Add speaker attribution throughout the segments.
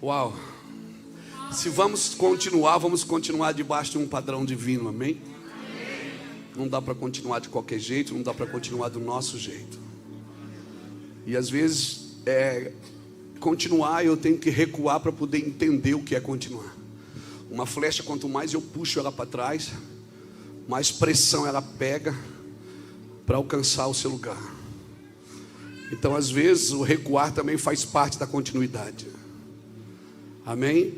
Speaker 1: Uau! Se vamos continuar debaixo de um padrão divino, amém? Não dá para continuar de qualquer jeito, não dá para continuar do nosso jeito. E às vezes, continuar eu tenho que recuar para poder entender o que é continuar. Uma flecha, quanto mais eu puxo ela para trás, mais pressão ela pega para alcançar o seu lugar. Então, às vezes, o recuar também faz parte da continuidade. Amém?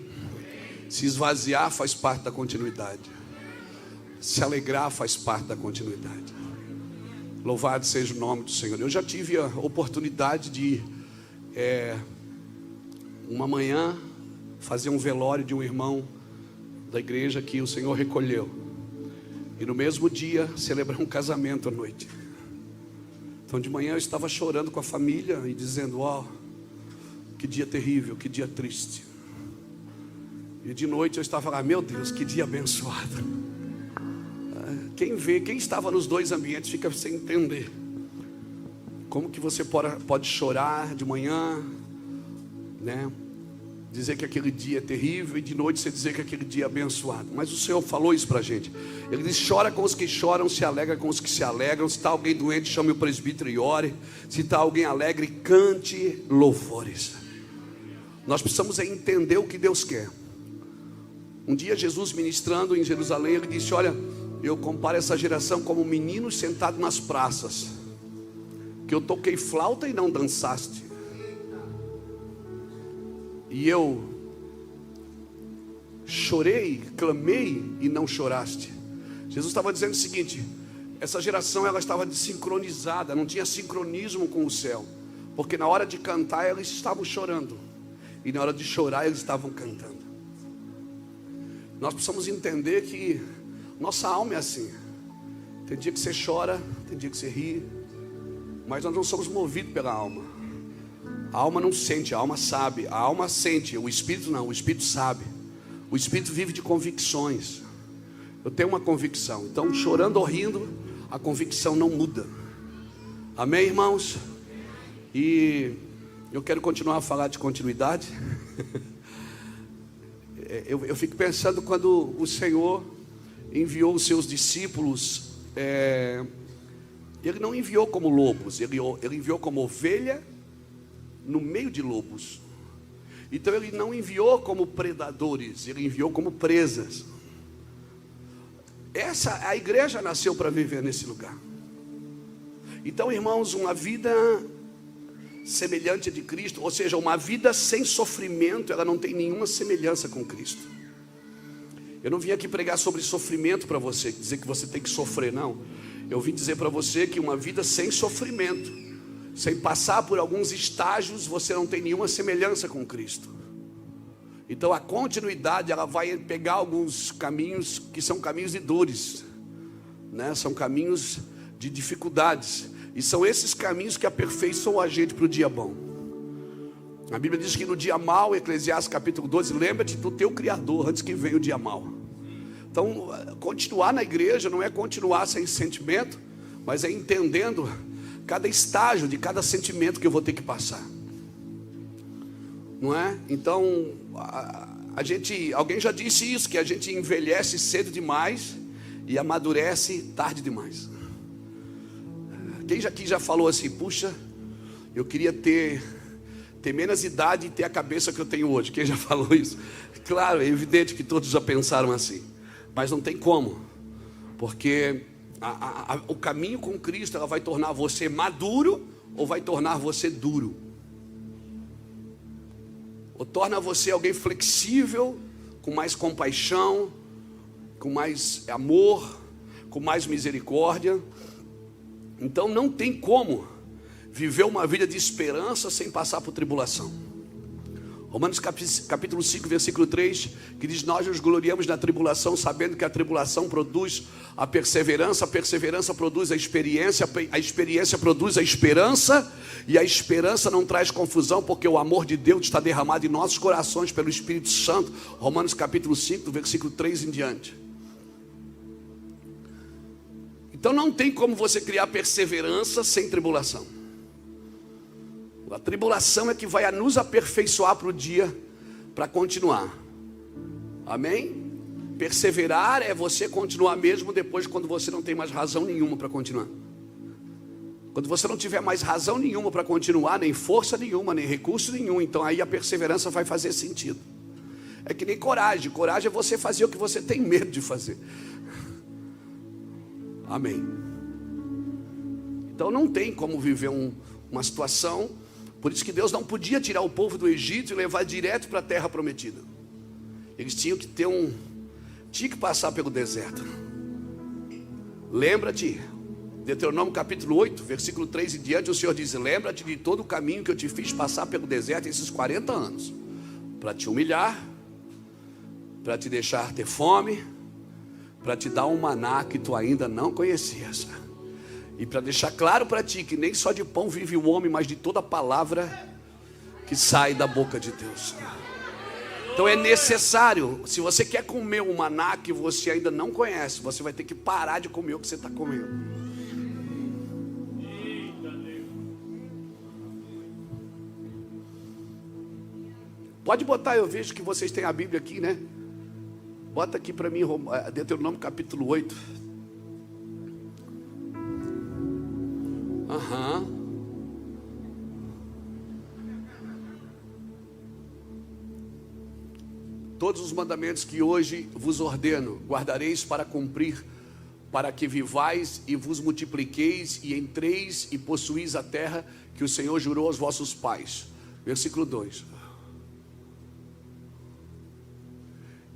Speaker 1: Se esvaziar faz parte da continuidade. Se alegrar faz parte da continuidade. Louvado seja o nome do Senhor. Eu já tive a oportunidade de uma manhã fazer um velório de um irmão da igreja que o Senhor recolheu. E no mesmo dia celebrar um casamento à noite. Então de manhã eu estava chorando com a família e dizendo: ó, que dia terrível, que dia triste. E de noite eu estava lá: meu Deus, que dia abençoado. Quem estava nos dois ambientes fica sem entender. Como que você pode chorar de manhã, né? Dizer que aquele dia é terrível, e de noite você dizer que aquele dia é abençoado. Mas o Senhor falou isso para a gente. Ele diz: chora com os que choram, se alegra com os que se alegram. Se está alguém doente, chame o presbítero e ore. Se está alguém alegre, cante louvores. Nós precisamos entender o que Deus quer. Um dia Jesus ministrando em Jerusalém, ele disse: olha, eu comparo essa geração como meninos sentados nas praças, que eu toquei flauta e não dançaste, e eu chorei, clamei e não choraste. Jesus estava dizendo o seguinte: essa geração ela estava desincronizada, não tinha sincronismo com o céu, porque na hora de cantar eles estavam chorando, e na hora de chorar eles estavam cantando. Nós precisamos entender que nossa alma é assim. Tem dia que você chora, tem dia que você ri, mas nós não somos movidos pela alma. A alma não sente, a alma sabe. A alma sente, o espírito não, o espírito sabe. O espírito vive de convicções. Eu tenho uma convicção, então chorando ou rindo, a convicção não muda. Amém, irmãos? E eu quero continuar a falar de continuidade. Eu fico pensando quando o Senhor enviou os seus discípulos, Ele não enviou como lobos, Ele enviou como ovelha no meio de lobos. Então Ele não enviou como predadores, Ele enviou como presas. A igreja nasceu para viver nesse lugar. Então, irmãos, uma vida semelhante de Cristo, ou seja, uma vida sem sofrimento, ela não tem nenhuma semelhança com Cristo. Eu não vim aqui pregar sobre sofrimento para você, dizer que você tem que sofrer, não. Eu vim dizer para você que uma vida sem sofrimento, sem passar por alguns estágios, você não tem nenhuma semelhança com Cristo. Então a continuidade, ela vai pegar alguns caminhos que são caminhos de dores, né? São caminhos de dificuldades. E são esses caminhos que aperfeiçoam a gente para o dia bom. A Bíblia diz que no dia mau, Eclesiastes capítulo 12, lembra-te do teu Criador antes que venha o dia mau. Então, continuar na igreja não é continuar sem sentimento, mas é entendendo cada estágio de cada sentimento que eu vou ter que passar. Não é? Então, alguém já disse isso, que a gente envelhece cedo demais e amadurece tarde demais. Quem aqui já falou assim: puxa, eu queria ter menos idade e ter a cabeça que eu tenho hoje? Quem já falou isso? Claro, é evidente que todos já pensaram assim, mas não tem como, porque o caminho com Cristo, ela vai tornar você maduro ou vai tornar você duro, ou torna você alguém flexível, com mais compaixão, com mais amor, com mais misericórdia. Então não tem como viver uma vida de esperança sem passar por tribulação. Romanos capítulo 5, versículo 3, que diz: nós nos gloriamos na tribulação, sabendo que a tribulação produz a perseverança produz a experiência produz a esperança, e a esperança não traz confusão, porque o amor de Deus está derramado em nossos corações pelo Espírito Santo. Romanos capítulo 5, do versículo 3 em diante. Então não tem como você criar perseverança sem tribulação. A tribulação é que vai nos aperfeiçoar para o dia para continuar. Amém? Perseverar é você continuar mesmo depois, quando você não tem mais razão nenhuma para continuar. Quando você não tiver mais razão nenhuma para continuar, nem força nenhuma, nem recurso nenhum, então aí a perseverança vai fazer sentido. É que nem coragem. Coragem é você fazer o que você tem medo de fazer. Amém. Então não tem como viver uma situação. Por isso que Deus não podia tirar o povo do Egito e levar direto para a terra prometida. Eles tinham que tinha que passar pelo deserto. Lembra-te, Deuteronômio capítulo 8, versículo 3 em diante, o Senhor diz: lembra-te de todo o caminho que eu te fiz passar pelo deserto esses 40 anos, para te humilhar, para te deixar ter fome, para te dar um maná que tu ainda não conhecias, e para deixar claro para ti que nem só de pão vive o homem, mas de toda palavra que sai da boca de Deus. Então é necessário, se você quer comer um maná que você ainda não conhece, você vai ter que parar de comer o que você está comendo. Pode botar, eu vejo que vocês têm a Bíblia aqui, né? Bota aqui para mim, Deuteronômio capítulo 8. Todos os mandamentos que hoje vos ordeno, guardareis para cumprir, para que vivais e vos multipliqueis e entreis e possuís a terra que o Senhor jurou aos vossos pais. Versículo 2.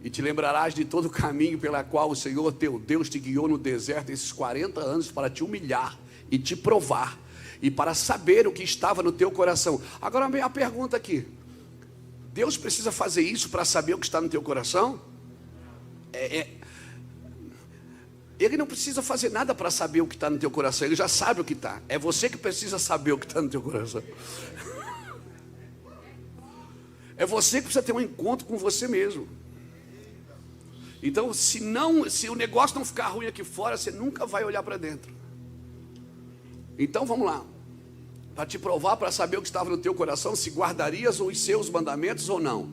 Speaker 1: E te lembrarás de todo o caminho pela qual o Senhor teu Deus te guiou no deserto esses 40 anos, para te humilhar e te provar, e para saber o que estava no teu coração. Agora vem a pergunta aqui: Deus precisa fazer isso para saber o que está no teu coração? Ele não precisa fazer nada para saber o que está no teu coração. Ele já sabe o que está. É você que precisa saber o que está no teu coração. É você que precisa ter um encontro com você mesmo. Então, se o negócio não ficar ruim aqui fora, você nunca vai olhar para dentro. Então vamos lá. Para te provar, para saber o que estava no teu coração, se guardarias os seus mandamentos ou não.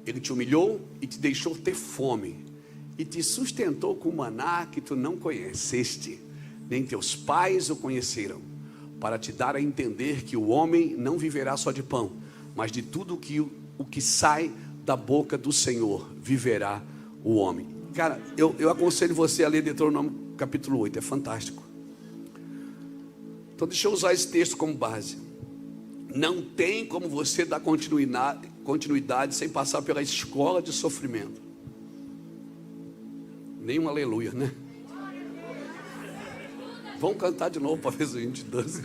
Speaker 1: Ele te humilhou e te deixou ter fome, e te sustentou com maná que tu não conheceste, nem teus pais o conheceram, para te dar a entender que o homem não viverá só de pão, mas de tudo o que sai da boca do Senhor viverá o homem. Cara, eu aconselho você a ler Deuteronômio capítulo 8, é fantástico. Então deixa eu usar esse texto como base. Não tem como você dar continuidade sem passar pela escola de sofrimento. Nenhum aleluia, né? Vamos cantar de novo para ver se a gente dança.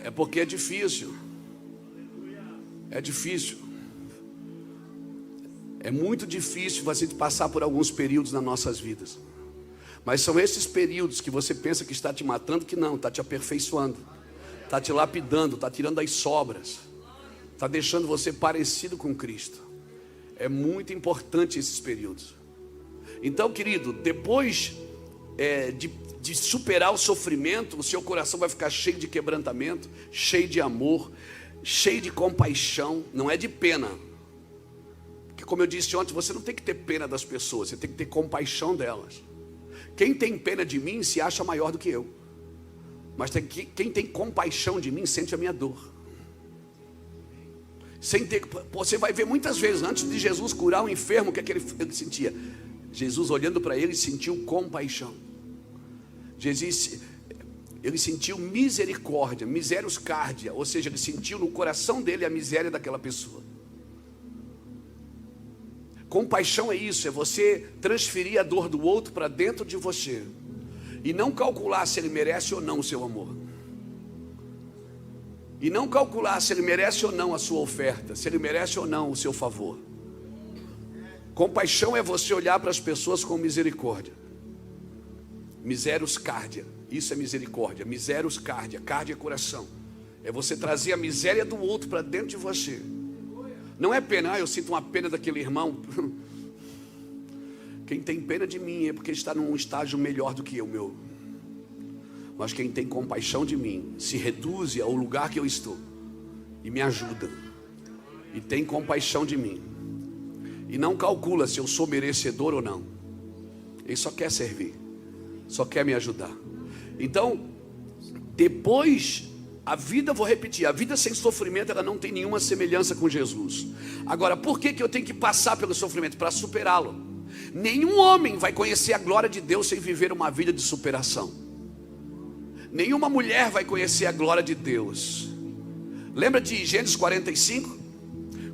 Speaker 1: É porque é difícil. É difícil. É muito difícil a gente passar por alguns períodos nas nossas vidas. Mas são esses períodos que você pensa que está te matando, que não, está te aperfeiçoando, está te lapidando, está tirando as sobras, está deixando você parecido com Cristo. É muito importante esses períodos. Então, querido, depois de superar o sofrimento, o seu coração vai ficar cheio de quebrantamento, cheio de amor, cheio de compaixão, não é de pena. Porque, como eu disse ontem, você não tem que ter pena das pessoas, você tem que ter compaixão delas. Quem tem pena de mim se acha maior do que eu. Mas quem tem compaixão de mim sente a minha dor. Você vai ver muitas vezes, antes de Jesus curar o enfermo, o que é que ele sentia? Jesus, olhando para ele, sentiu compaixão. Jesus, ele sentiu misericórdia, miserius cardia, ou seja, ele sentiu no coração dele a miséria daquela pessoa. Compaixão é isso, é você transferir a dor do outro para dentro de você e não calcular se ele merece ou não o seu amor, e não calcular se ele merece ou não a sua oferta, se ele merece ou não o seu favor. Compaixão é você olhar para as pessoas com misericórdia. Miserius cardia, isso é misericórdia. Miserius cardia, cardia é coração. É você trazer a miséria do outro para dentro de você. Não é pena, eu sinto uma pena daquele irmão. Quem tem pena de mim é porque está num estágio melhor do que o meu. Mas quem tem compaixão de mim se reduz ao lugar que eu estou e me ajuda. e tem compaixão de mim. E não calcula se eu sou merecedor ou não. Ele só quer servir, só quer me ajudar. Então, depois, a vida, vou repetir, a vida sem sofrimento, ela não tem nenhuma semelhança com Jesus. Agora, por que eu tenho que passar pelo sofrimento? Para superá-lo. Nenhum homem vai conhecer a glória de Deus sem viver uma vida de superação. Nenhuma mulher vai conhecer a glória de Deus. Lembra de Gênesis 45?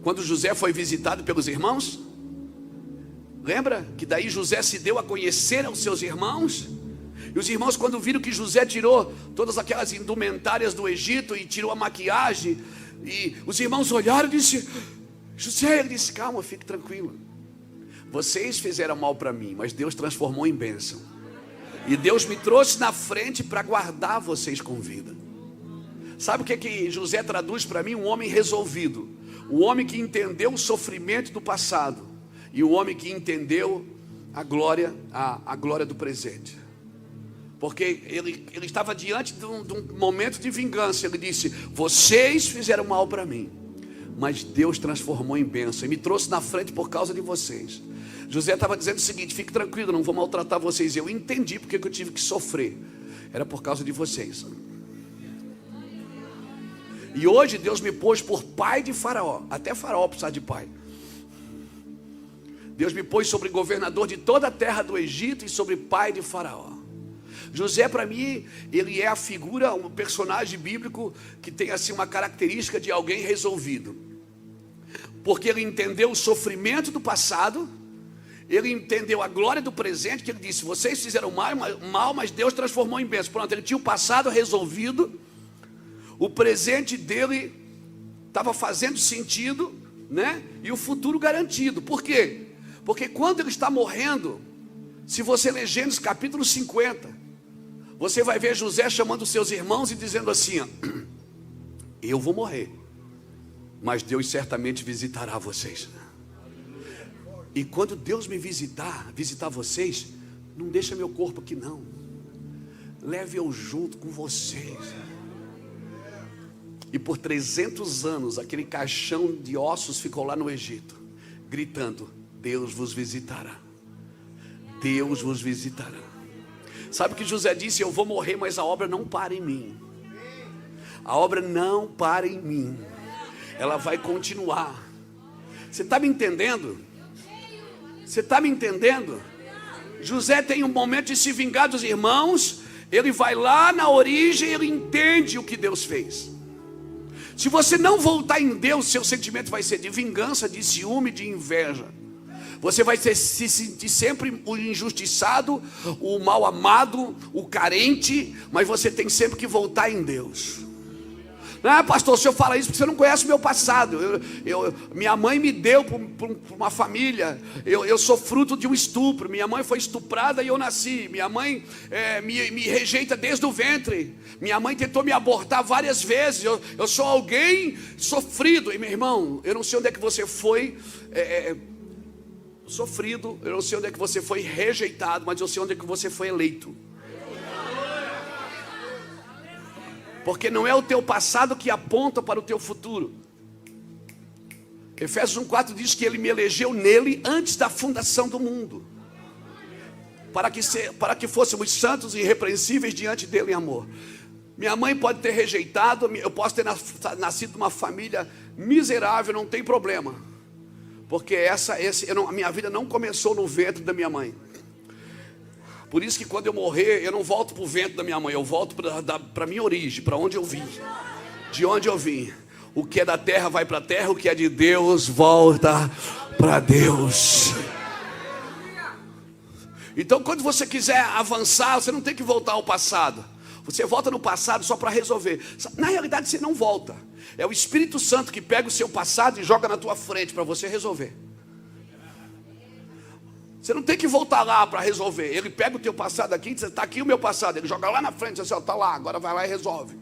Speaker 1: Quando José foi visitado pelos irmãos? Lembra que daí José se deu a conhecer aos seus irmãos? E os irmãos, quando viram que José tirou todas aquelas indumentárias do Egito e tirou a maquiagem, e os irmãos olharam e disseram: José, ele disse: calma, fique tranquilo. Vocês fizeram mal para mim, mas Deus transformou em bênção. E Deus me trouxe na frente para guardar vocês com vida. Sabe o que José traduz para mim? Um homem resolvido. O homem que entendeu o sofrimento do passado. E o homem que entendeu a glória do presente. Porque ele estava diante de um momento de vingança. Ele disse: vocês fizeram mal para mim, mas Deus transformou em bênção e me trouxe na frente por causa de vocês. José estava dizendo o seguinte: fique tranquilo, não vou maltratar vocês. Eu entendi porque eu tive que sofrer. Era por causa de vocês. E hoje Deus me pôs por pai de Faraó. Até Faraó precisa de pai. Deus me pôs sobre governador de toda a terra do Egito e sobre pai de Faraó. José, para mim, ele é a figura, um personagem bíblico que tem assim uma característica de alguém resolvido. Porque ele entendeu o sofrimento do passado, ele entendeu a glória do presente, que ele disse: vocês fizeram mal, mas Deus transformou em bênção. Pronto, ele tinha o passado resolvido, o presente dele estava fazendo sentido, né? E o futuro garantido. Por quê? Porque quando ele está morrendo, se você ler Gênesis capítulo 50, você vai ver José chamando seus irmãos e dizendo assim: eu vou morrer, mas Deus certamente visitará vocês. E quando Deus me visitar vocês, não deixa meu corpo aqui não, leve eu junto com vocês. E por 300 anos aquele caixão de ossos ficou lá no Egito, gritando: Deus vos visitará, Deus vos visitará. Sabe o que José disse? Eu vou morrer, mas a obra não para em mim. A obra não para em mim, ela vai continuar. Você está me entendendo? Você está me entendendo? José tem um momento de se vingar dos irmãos. Ele vai lá na origem, ele entende o que Deus fez. Se você não voltar em Deus, seu sentimento vai ser de vingança, de ciúme, de inveja. Você vai se sentir sempre o injustiçado, o mal amado, o carente. Mas você tem sempre que voltar em Deus. Ah, pastor, o senhor fala isso porque você não conhece o meu passado. Minha mãe me deu para uma família. Eu sou fruto de um estupro. Minha mãe foi estuprada e eu nasci. Minha mãe me rejeita desde o ventre. Minha mãe tentou me abortar várias vezes. Eu sou alguém sofrido. E meu irmão, eu não sei onde é que você foi sofrido. Eu não sei onde é que você foi rejeitado, mas eu sei onde é que você foi eleito. Porque não é o teu passado que aponta para o teu futuro. Efésios 1,4 diz que ele me elegeu nele antes da fundação do mundo, para que fôssemos santos e irrepreensíveis diante dele em amor. Minha mãe pode ter rejeitado, eu posso ter nascido numa família miserável, não tem problema. Porque a minha vida não começou no ventre da minha mãe. Por isso que quando eu morrer, eu não volto para o ventre da minha mãe, eu volto para a minha origem, para onde eu vim. De onde eu vim. O que é da terra vai para a terra, o que é de Deus volta para Deus. Então quando você quiser avançar, você não tem que voltar ao passado. Você volta no passado só para resolver. Na realidade você não volta. É o Espírito Santo que pega o seu passado e joga na tua frente para você resolver. Você não tem que voltar lá para resolver. Ele pega o teu passado aqui e diz: está aqui o meu passado. Ele joga lá na frente e diz: está lá, agora vai lá e resolve.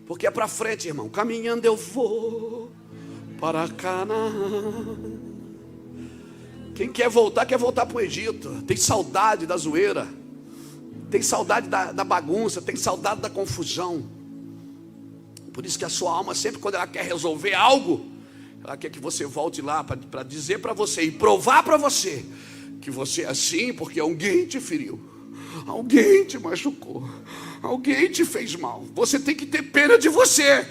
Speaker 1: Porque é para frente, irmão. Caminhando eu vou para Canaã. Quem quer voltar para o Egito. Tem saudade da zoeira, tem saudade da bagunça, tem saudade da confusão. Por isso que a sua alma, sempre quando ela quer resolver algo, ela quer que você volte lá para dizer para você e provar para você que você é assim porque alguém te feriu, alguém te machucou, alguém te fez mal. Você tem que ter pena de você.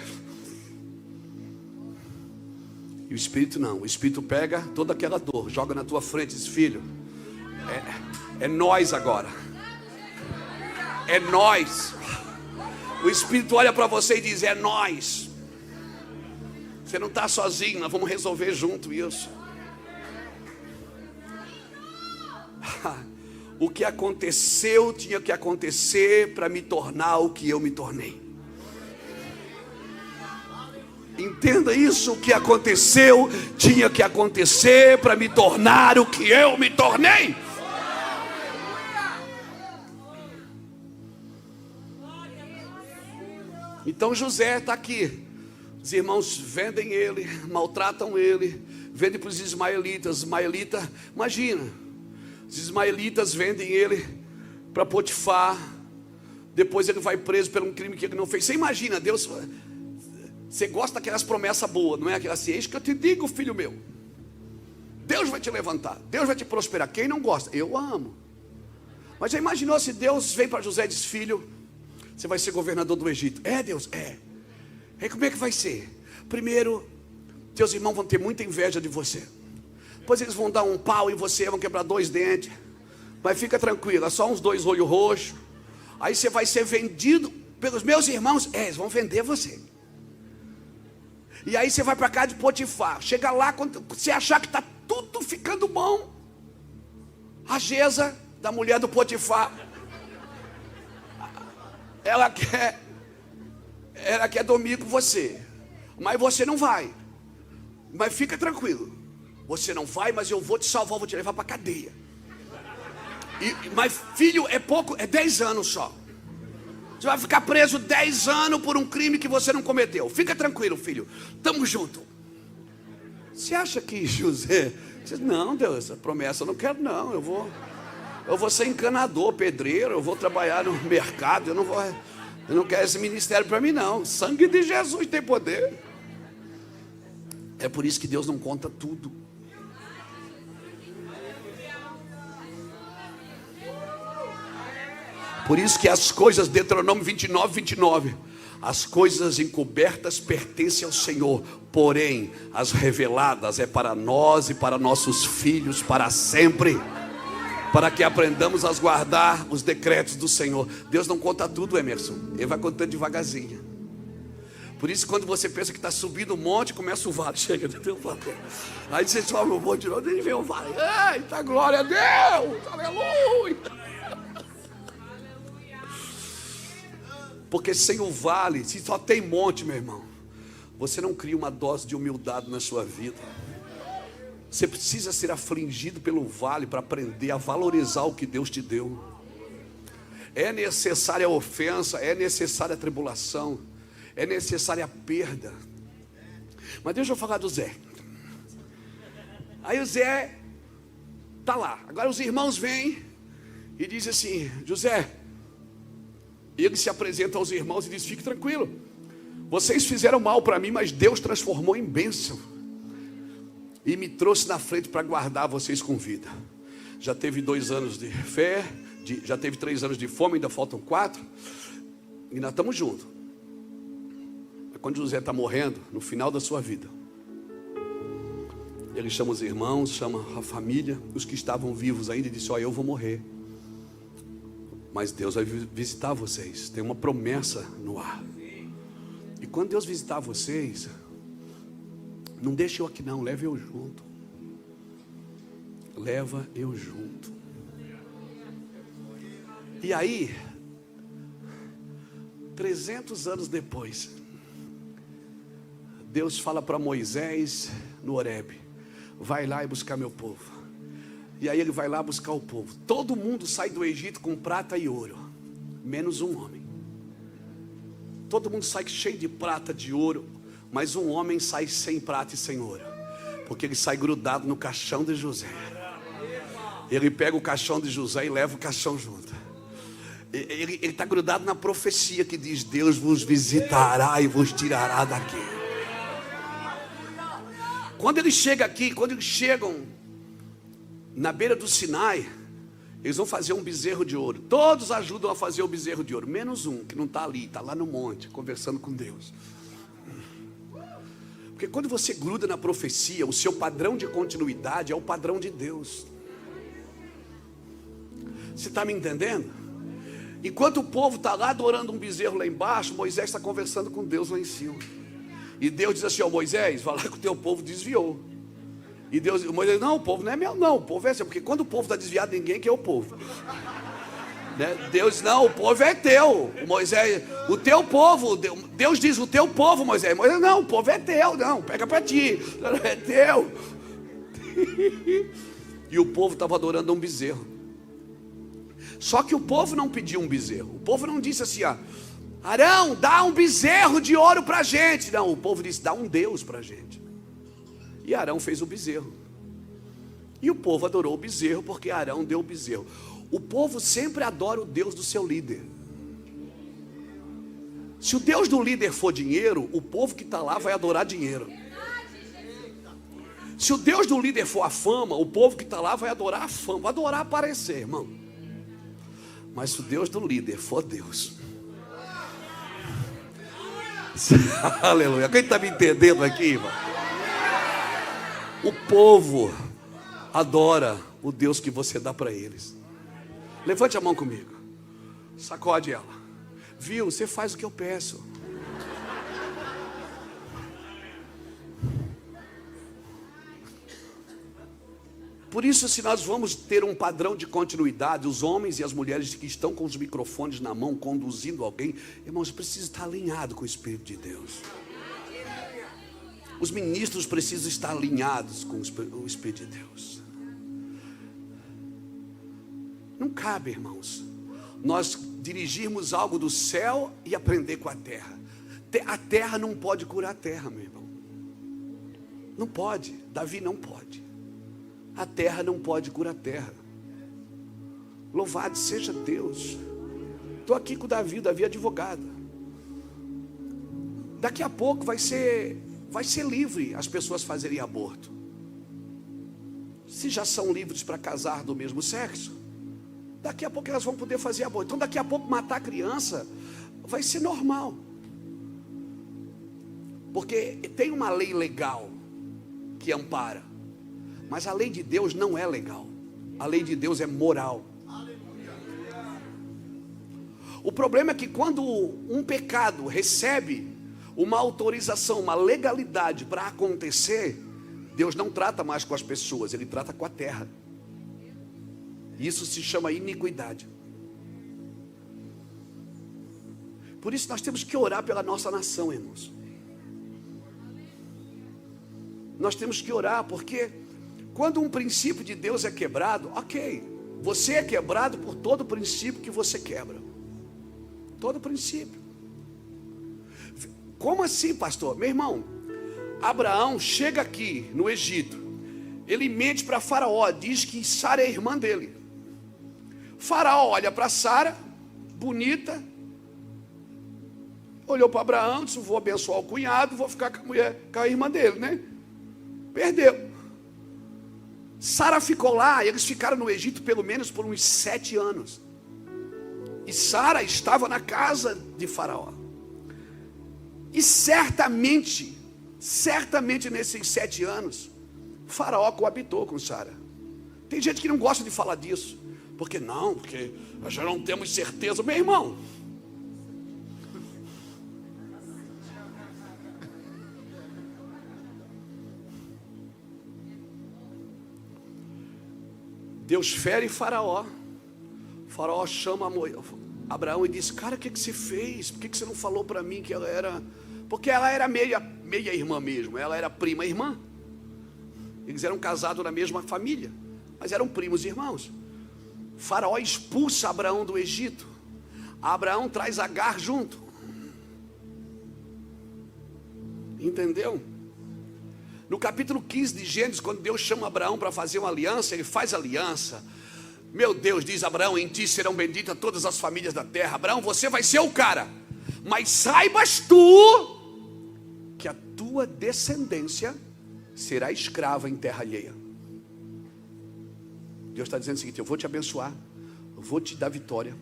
Speaker 1: E o Espírito não. O Espírito pega toda aquela dor, joga na tua frente e diz: filho, é nós agora. É nós. O Espírito olha para você e diz: é nós. Você não está sozinho, nós vamos resolver junto isso. O que aconteceu tinha que acontecer para me tornar o que eu me tornei. Entenda isso, o que aconteceu tinha que acontecer para me tornar o que eu me tornei. Então José está aqui. Os irmãos vendem ele, maltratam ele, vendem para os ismaelitas. Ismaelita, imagina, os ismaelitas vendem ele para Potifar. Depois ele vai preso por um crime que ele não fez. Você imagina, Deus, você gosta daquelas promessas boas, não é? Aquela assim: eis que eu te digo, filho meu, Deus vai te levantar, Deus vai te prosperar. Quem não gosta? Eu amo. Mas já imaginou se Deus vem para José e diz: filho, você vai ser governador do Egito? É, Deus, é. E como é que vai ser? Primeiro, teus irmãos vão ter muita inveja de você. Depois eles vão dar um pau em você, vão quebrar 2 dentes. Mas fica tranquilo, é só uns 2 olhos roxos. Aí você vai ser vendido pelos meus irmãos. Eles vão vender você. E aí você vai para cá de Potifar. Chega lá, quando você achar que está tudo ficando bom, a Gesa, da mulher do Potifar, ela quer dormir com você, mas você não vai. Mas fica tranquilo, você não vai, mas eu vou te salvar, vou te levar para a cadeia. Mas filho, é pouco, é 10 anos só. Você vai ficar preso 10 anos por um crime que você não cometeu. Fica tranquilo, filho, tamo junto. Você acha que José diz: não, Deus, essa promessa eu não quero não. Eu vou ser encanador, pedreiro, eu vou trabalhar no mercado, eu não quero esse ministério para mim não. O sangue de Jesus tem poder. É por isso que Deus não conta tudo. Por isso que as coisas, Deuteronômio 29, as coisas encobertas pertencem ao Senhor, porém as reveladas é para nós e para nossos filhos para sempre, para que aprendamos a guardar os decretos do Senhor. Deus não conta tudo, Emerson, Ele vai contando devagarzinho. Por isso, quando você pensa que está subindo um monte, começa o vale, chega de Deus. Aí você sobe um monte de novo, ele vem o vale. Eita, glória a Deus, aleluia. Porque sem o vale, se só tem monte, meu irmão, você não cria uma dose de humildade na sua vida. Você precisa ser afligido pelo vale para aprender a valorizar o que Deus te deu. É necessária a ofensa, é necessária a tribulação, é necessária a perda. Mas deixa eu falar do Zé. Aí o Zé está lá. Agora os irmãos vêm e dizem assim: José, ele se apresenta aos irmãos e diz: fique tranquilo, vocês fizeram mal para mim, mas Deus transformou em bênção e me trouxe na frente para guardar vocês com vida. Já teve 2 anos de fé, já teve 3 anos de fome, ainda faltam 4, e nós estamos juntos. Quando José está morrendo, no final da sua vida, ele chama os irmãos, chama a família, os que estavam vivos ainda, e disse: olha, eu vou morrer, mas Deus vai visitar vocês. Tem uma promessa no ar. E quando Deus visitar vocês, não deixe eu aqui não, leve eu junto. Leva eu junto. E aí, 300 anos depois, Deus fala para Moisés no Horebe: vai lá e buscar meu povo. E aí ele vai lá buscar o povo. Todo mundo sai do Egito com prata e ouro, menos um homem. Todo mundo sai cheio de prata, de ouro, mas um homem sai sem prata e sem ouro, porque ele sai grudado no caixão de José. Ele pega o caixão de José e leva o caixão junto. Ele está grudado na profecia que diz: Deus vos visitará e vos tirará daqui. Quando ele chega aqui, quando eles chegam na beira do Sinai, eles vão fazer um bezerro de ouro. Todos ajudam a fazer o bezerro de ouro, menos um que não está ali, está lá no monte, conversando com Deus. Porque quando você gruda na profecia, o seu padrão de continuidade é o padrão de Deus. Você está me entendendo? Enquanto o povo está lá adorando um bezerro lá embaixo, Moisés está conversando com Deus lá em cima. E Deus diz assim: ó, Moisés, vai lá que o teu povo desviou. E Moisés: não, o povo não é meu, não, o povo é assim. Porque quando o povo está desviado, ninguém quer o povo, né? Deus: não, o povo é teu. Moisés: o teu povo. Deus diz: o teu povo, Moisés. Moisés: não, o povo é teu, não, pega para ti, é teu. E o povo estava adorando um bezerro. Só que o povo não pediu um bezerro. O povo não disse assim: ó, Arão, dá um bezerro de ouro para a gente. Não, o povo disse: dá um Deus para a gente. E Arão fez o bezerro. E o povo adorou o bezerro porque Arão deu o bezerro. O povo sempre adora o Deus do seu líder. Se o Deus do líder for dinheiro, o povo que está lá vai adorar dinheiro. Se o Deus do líder for a fama, o povo que está lá vai adorar a fama, vai adorar aparecer, irmão. Mas se o Deus do líder for Deus, aleluia, quem está me entendendo aqui, irmão? O povo adora o Deus que você dá para eles. Levante a mão comigo, sacode ela. Viu, você faz o que eu peço. Por isso, se nós vamos ter um padrão de continuidade, os homens e as mulheres que estão com os microfones na mão, conduzindo alguém, irmãos, precisam estar alinhados com o Espírito de Deus. Os ministros precisam estar alinhados com o Espírito de Deus. Não cabe, irmãos, nós dirigirmos algo do céu e aprender com a terra. A terra não pode curar a terra, meu irmão. Não pode, Davi não pode. A terra não pode curar a terra. Louvado seja Deus. Estou aqui com o Davi é advogado. Daqui a pouco vai ser livre as pessoas fazerem aborto. Se já são livres para casar do mesmo sexo, daqui a pouco elas vão poder fazer aborto. Então daqui a pouco matar a criança vai ser normal. Porque tem uma lei legal que ampara. Mas a lei de Deus não é legal. A lei de Deus é moral. O problema é que quando um pecado recebe uma autorização, uma legalidade para acontecer, Deus não trata mais com as pessoas, Ele trata com a terra. Isso se chama iniquidade. Por isso nós temos que orar pela nossa nação, irmãos. Nós temos que orar, porque quando um princípio de Deus é quebrado, ok, você é quebrado por todo princípio que você quebra. Todo princípio. Como assim, pastor? Meu irmão, Abraão chega aqui no Egito, ele mente para Faraó, diz que Sara é irmã dele. Faraó olha para Sara, bonita, olhou para Abraão, disse: vou abençoar o cunhado, vou ficar com a mulher, com a irmã dele, né? Perdeu. Sara ficou lá, eles ficaram no Egito pelo menos por uns 7 anos. E Sara estava na casa de Faraó. E certamente nesses 7 anos, Faraó coabitou com Sara. Tem gente que não gosta de falar disso. Porque nós já não temos certeza. Meu irmão, Deus fere Faraó. Faraó chama Abraão e diz: cara, o que você fez? Por que você não falou para mim que ela era... Porque ela era meia irmã mesmo. Ela era prima irmã. Eles eram casados na mesma família, mas eram primos irmãos. Faraó expulsa Abraão do Egito. Abraão traz Agar junto. Entendeu? No capítulo 15 de Gênesis, quando Deus chama Abraão para fazer uma aliança, ele faz aliança. Meu Deus, diz Abraão, em ti serão benditas todas as famílias da terra. Abraão, você vai ser o cara, mas saibas tu que a tua descendência será escrava em terra alheia. Deus está dizendo o seguinte: eu vou te abençoar, eu vou te dar vitória,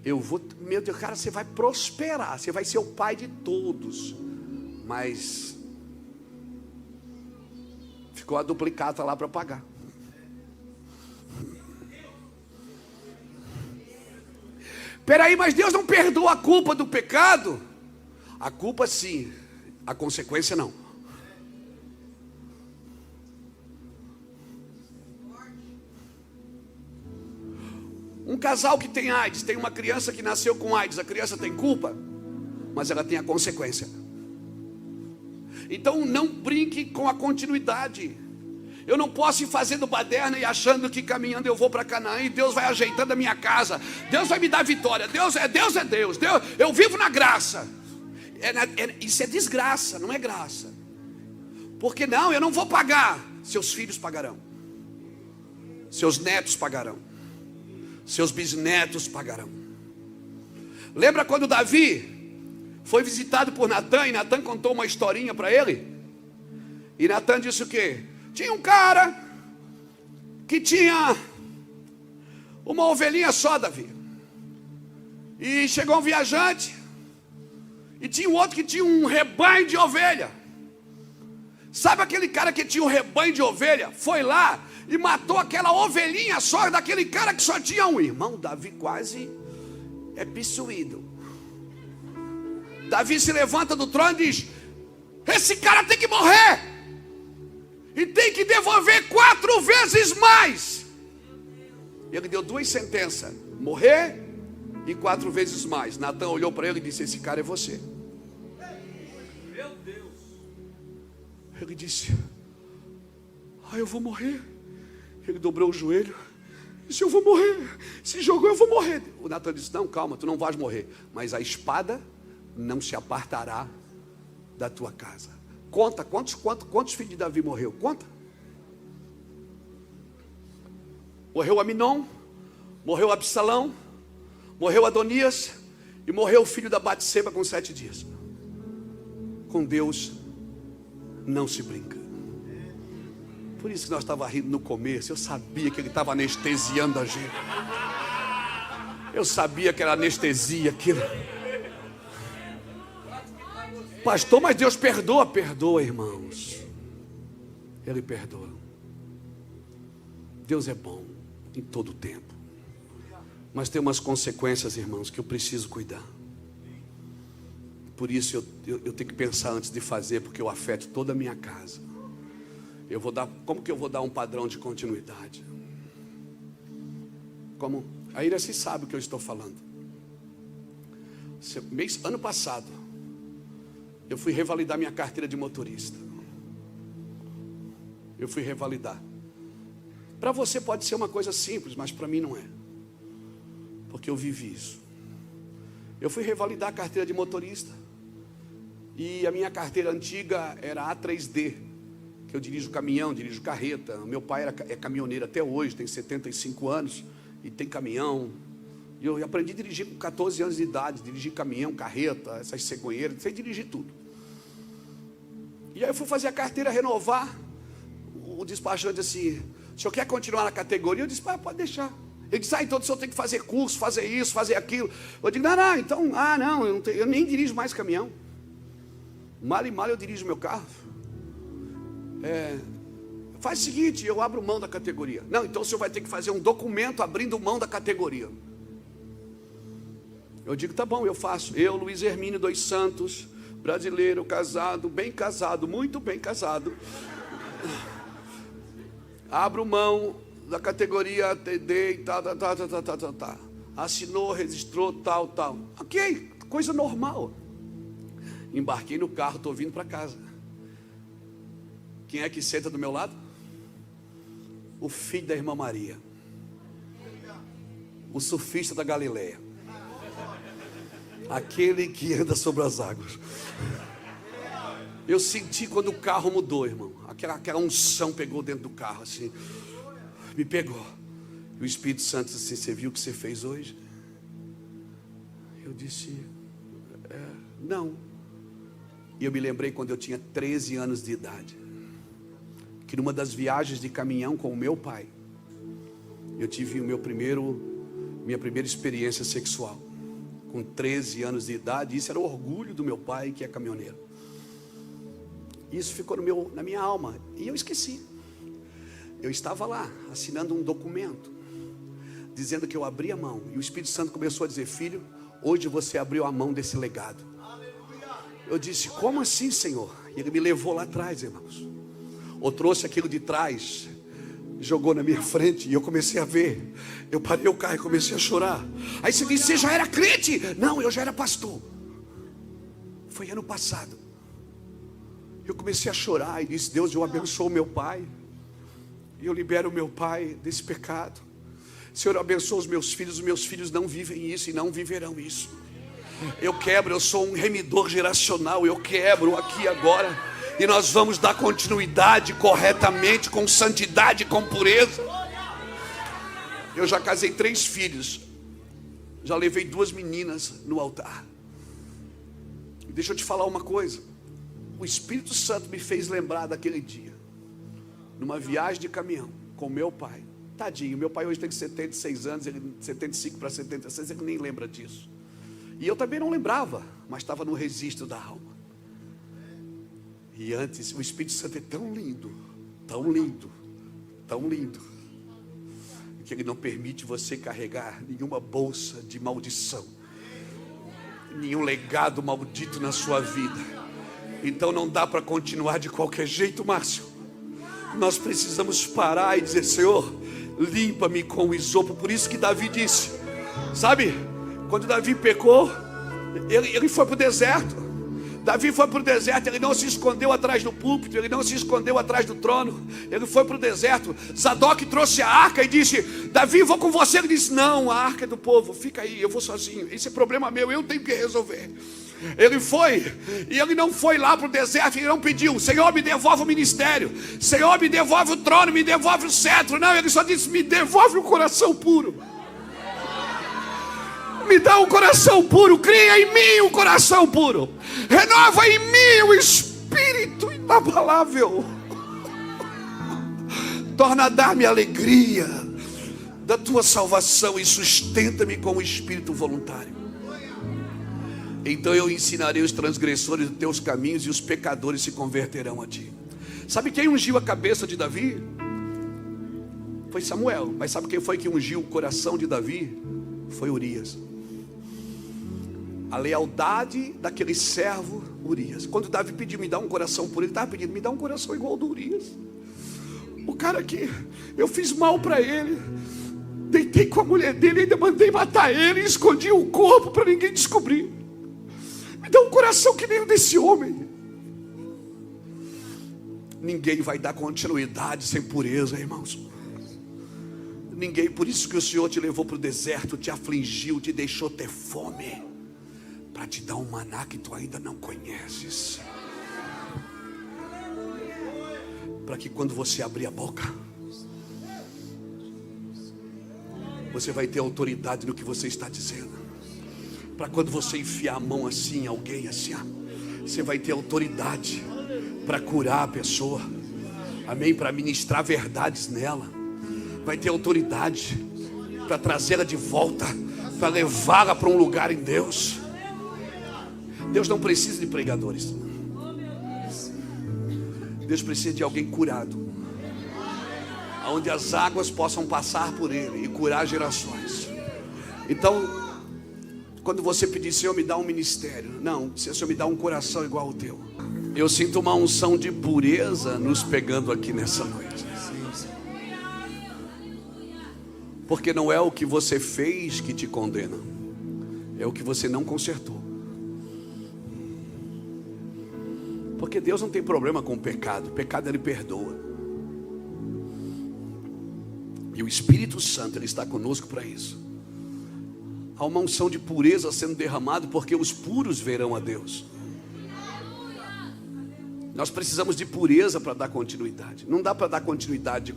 Speaker 1: meu Deus, cara, você vai prosperar, você vai ser o pai de todos, mas ficou a duplicata lá para pagar. Peraí, mas Deus não perdoa a culpa do pecado? A culpa sim, a consequência não. Um casal que tem AIDS, tem uma criança que nasceu com AIDS, a criança tem culpa, mas ela tem a consequência. Então não brinque com a continuidade. Eu não posso ir fazendo baderna e achando que caminhando eu vou para Canaã e Deus vai ajeitando a minha casa, Deus vai me dar vitória, Deus é Deus, eu vivo na graça. Isso é desgraça, não é graça. Porque não, eu não vou pagar. Seus filhos pagarão, seus netos pagarão, seus bisnetos pagarão. Lembra quando Davi foi visitado por Natã e Natã contou uma historinha para ele? E Natã disse o quê? Tinha um cara que tinha uma ovelhinha só, Davi. E chegou um viajante e tinha um outro que tinha um rebanho de ovelha. Sabe aquele cara que tinha um rebanho de ovelha? Foi lá e matou aquela ovelhinha só daquele cara que só tinha um. Irmão, Davi quase é possuído. Davi se levanta do trono e diz: esse cara tem que morrer. E tem que devolver 4 vezes mais. Ele deu 2 sentenças: morrer e 4 vezes mais. Natã olhou para ele e disse: esse cara é você. Meu Deus. Ele disse: eu vou morrer. Ele dobrou o joelho e disse: eu vou morrer. Se jogou, eu vou morrer. O Natã disse: não, calma, tu não vais morrer, mas a espada não se apartará da tua casa. Conta, quantos filhos de Davi morreu? Conta. Morreu Aminon, morreu Absalão, morreu Adonias e morreu o filho da Batseba com 7 dias. Com Deus não se brinca. Por isso que nós estávamos rindo no começo. Eu sabia que ele estava anestesiando a gente. Eu sabia que era anestesia aquilo. Pastor, mas Deus perdoa. Perdoa, irmãos. Ele perdoa. Deus é bom em todo o tempo. Mas tem umas consequências, irmãos, que eu preciso cuidar. Por isso eu tenho que pensar antes de fazer, porque eu afeto toda a minha casa. Como que eu vou dar um padrão de continuidade? Como? A Iraci sabe o que eu estou falando. Ano passado eu fui revalidar minha carteira de motorista. Eu fui revalidar. Para você pode ser uma coisa simples, mas para mim não é. Porque eu vivi isso. Eu fui revalidar a carteira de motorista. E a minha carteira antiga era A3D, que eu dirijo caminhão, dirijo carreta. Meu pai é caminhoneiro até hoje, tem 75 anos e tem caminhão. E eu aprendi a dirigir com 14 anos de idade, dirigir caminhão, carreta, essas cegonheiras, sei dirigir tudo. E aí eu fui fazer a carteira, renovar. O despachante disse: o senhor quer continuar na categoria? Eu disse: pode deixar. Ele disse: então o senhor tem que fazer curso, fazer isso, fazer aquilo. Eu digo: não, eu nem dirijo mais caminhão. Mal e mal eu dirijo meu carro. Faz o seguinte, eu abro mão da categoria. Não, então o senhor vai ter que fazer um documento abrindo mão da categoria. Eu digo: tá bom, eu faço. Eu, Luiz Hermínio dos Santos, brasileiro, casado, bem casado, muito bem casado, abro mão da categoria TD e tal. Assinou, registrou, tal. Ok, coisa normal. Embarquei no carro, estou vindo para casa. Quem é que senta do meu lado? O filho da irmã Maria, o surfista da Galileia, aquele que anda sobre as águas. Eu senti quando o carro mudou, irmão. Aquela unção pegou dentro do carro, assim. Me pegou. E o Espírito Santo disse assim: você viu o que você fez hoje? Eu disse: não. E eu me lembrei quando eu tinha 13 anos de idade, que numa das viagens de caminhão com o meu pai, eu tive minha primeira experiência sexual, com 13 anos de idade. Isso era o orgulho do meu pai, que é caminhoneiro. Isso ficou na minha alma, e eu esqueci. Eu estava lá, assinando um documento, dizendo que eu abri a mão, e o Espírito Santo começou a dizer: filho, hoje você abriu a mão desse legado. Eu disse: como assim, Senhor? E ele me levou lá atrás, irmãos, ou trouxe aquilo de trás, jogou na minha frente, e eu comecei a ver. Eu parei o carro e comecei a chorar. Aí você disse: você já era crente? Não, eu já era pastor. Foi ano passado. Eu comecei a chorar e disse: Deus, eu abençoo o meu pai, e eu libero o meu pai desse pecado. Senhor, eu abençoo os meus filhos não vivem isso e não viverão isso. Eu sou um remidor geracional, eu quebro aqui agora, e nós vamos dar continuidade corretamente, com santidade, com pureza. Eu já casei 3 filhos, já levei 2 meninas no altar. E deixa eu te falar uma coisa, o Espírito Santo me fez lembrar daquele dia, numa viagem de caminhão com meu pai. Tadinho, meu pai hoje tem 76 anos, ele 75 para 76, ele nem lembra disso. E eu também não lembrava, mas estava no registro da alma. E antes, o Espírito Santo é tão lindo, tão lindo, tão lindo, que ele não permite você carregar nenhuma bolsa de maldição, nenhum legado maldito na sua vida. Então não dá para continuar de qualquer jeito, Márcio. Nós precisamos parar e dizer: Senhor, limpa-me com o isopo. Por isso que Davi disse, sabe, quando Davi pecou, ele foi para o deserto. Davi foi para o deserto, ele não se escondeu atrás do púlpito, ele não se escondeu atrás do trono, ele foi para o deserto. Zadok trouxe a arca e disse: Davi, vou com você. Ele disse: não, a arca é do povo, fica aí, eu vou sozinho, esse é problema meu, eu tenho que resolver. Ele foi, e ele não foi lá para o deserto, ele não pediu: Senhor, me devolve o ministério, Senhor, me devolve o trono, me devolve o cetro. Não, ele só disse: me devolve o coração puro. Me dá um coração puro, cria em mim um coração puro, renova em mim o espírito inabalável, torna a dar-me a alegria da tua salvação e sustenta-me com o espírito voluntário. Então eu ensinarei os transgressores dos teus caminhos, e os pecadores se converterão a ti. Sabe quem ungiu a cabeça de Davi? Foi Samuel. Mas sabe quem foi que ungiu o coração de Davi? Foi Urias. A lealdade daquele servo Urias. Quando Davi pediu: me dá um coração puro, ele estava pedindo: me dá um coração igual ao do Urias. O cara que eu fiz mal para ele, deitei com a mulher dele, ainda mandei matar ele e escondi o corpo para ninguém descobrir. Me dá um coração que nem o desse homem. Ninguém vai dar continuidade sem pureza, irmãos. Ninguém. Por isso que o Senhor te levou para o deserto, te afligiu, te deixou ter fome, para te dar um maná que tu ainda não conheces, para que quando você abrir a boca, você vai ter autoridade no que você está dizendo. Para quando você enfiar a mão assim em alguém, assim, você vai ter autoridade para curar a pessoa, amém? Para ministrar verdades nela. Vai ter autoridade para trazê-la de volta, para levá-la para um lugar em Deus. Deus não precisa de pregadores. Deus precisa de alguém curado, onde as águas possam passar por ele e curar gerações. Então, quando você pedir: Senhor, me dá um ministério, não, Senhor, me dá um coração igual ao teu. Eu sinto uma unção de pureza nos pegando aqui nessa noite. Porque não é o que você fez que te condena, é o que você não consertou. Porque Deus não tem problema com o pecado. O pecado Ele perdoa. E o Espírito Santo, Ele está conosco para isso. Há uma unção de pureza sendo derramada, porque os puros verão a Deus. Nós precisamos de pureza para dar continuidade. Não dá para dar continuidade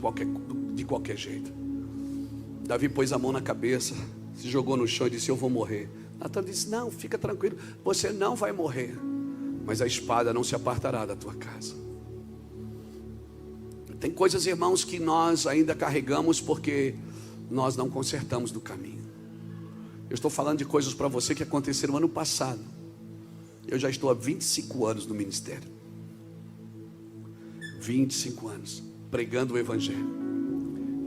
Speaker 1: de qualquer jeito. Davi pôs a mão na cabeça, se jogou no chão e disse: eu vou morrer. Natan disse: não, fica tranquilo, você não vai morrer, mas a espada não se apartará da tua casa. Tem coisas, irmãos, que nós ainda carregamos porque nós não consertamos do caminho. Eu estou falando de coisas para você que aconteceram ano passado. Eu já estou há 25 anos no ministério. 25 anos pregando o evangelho.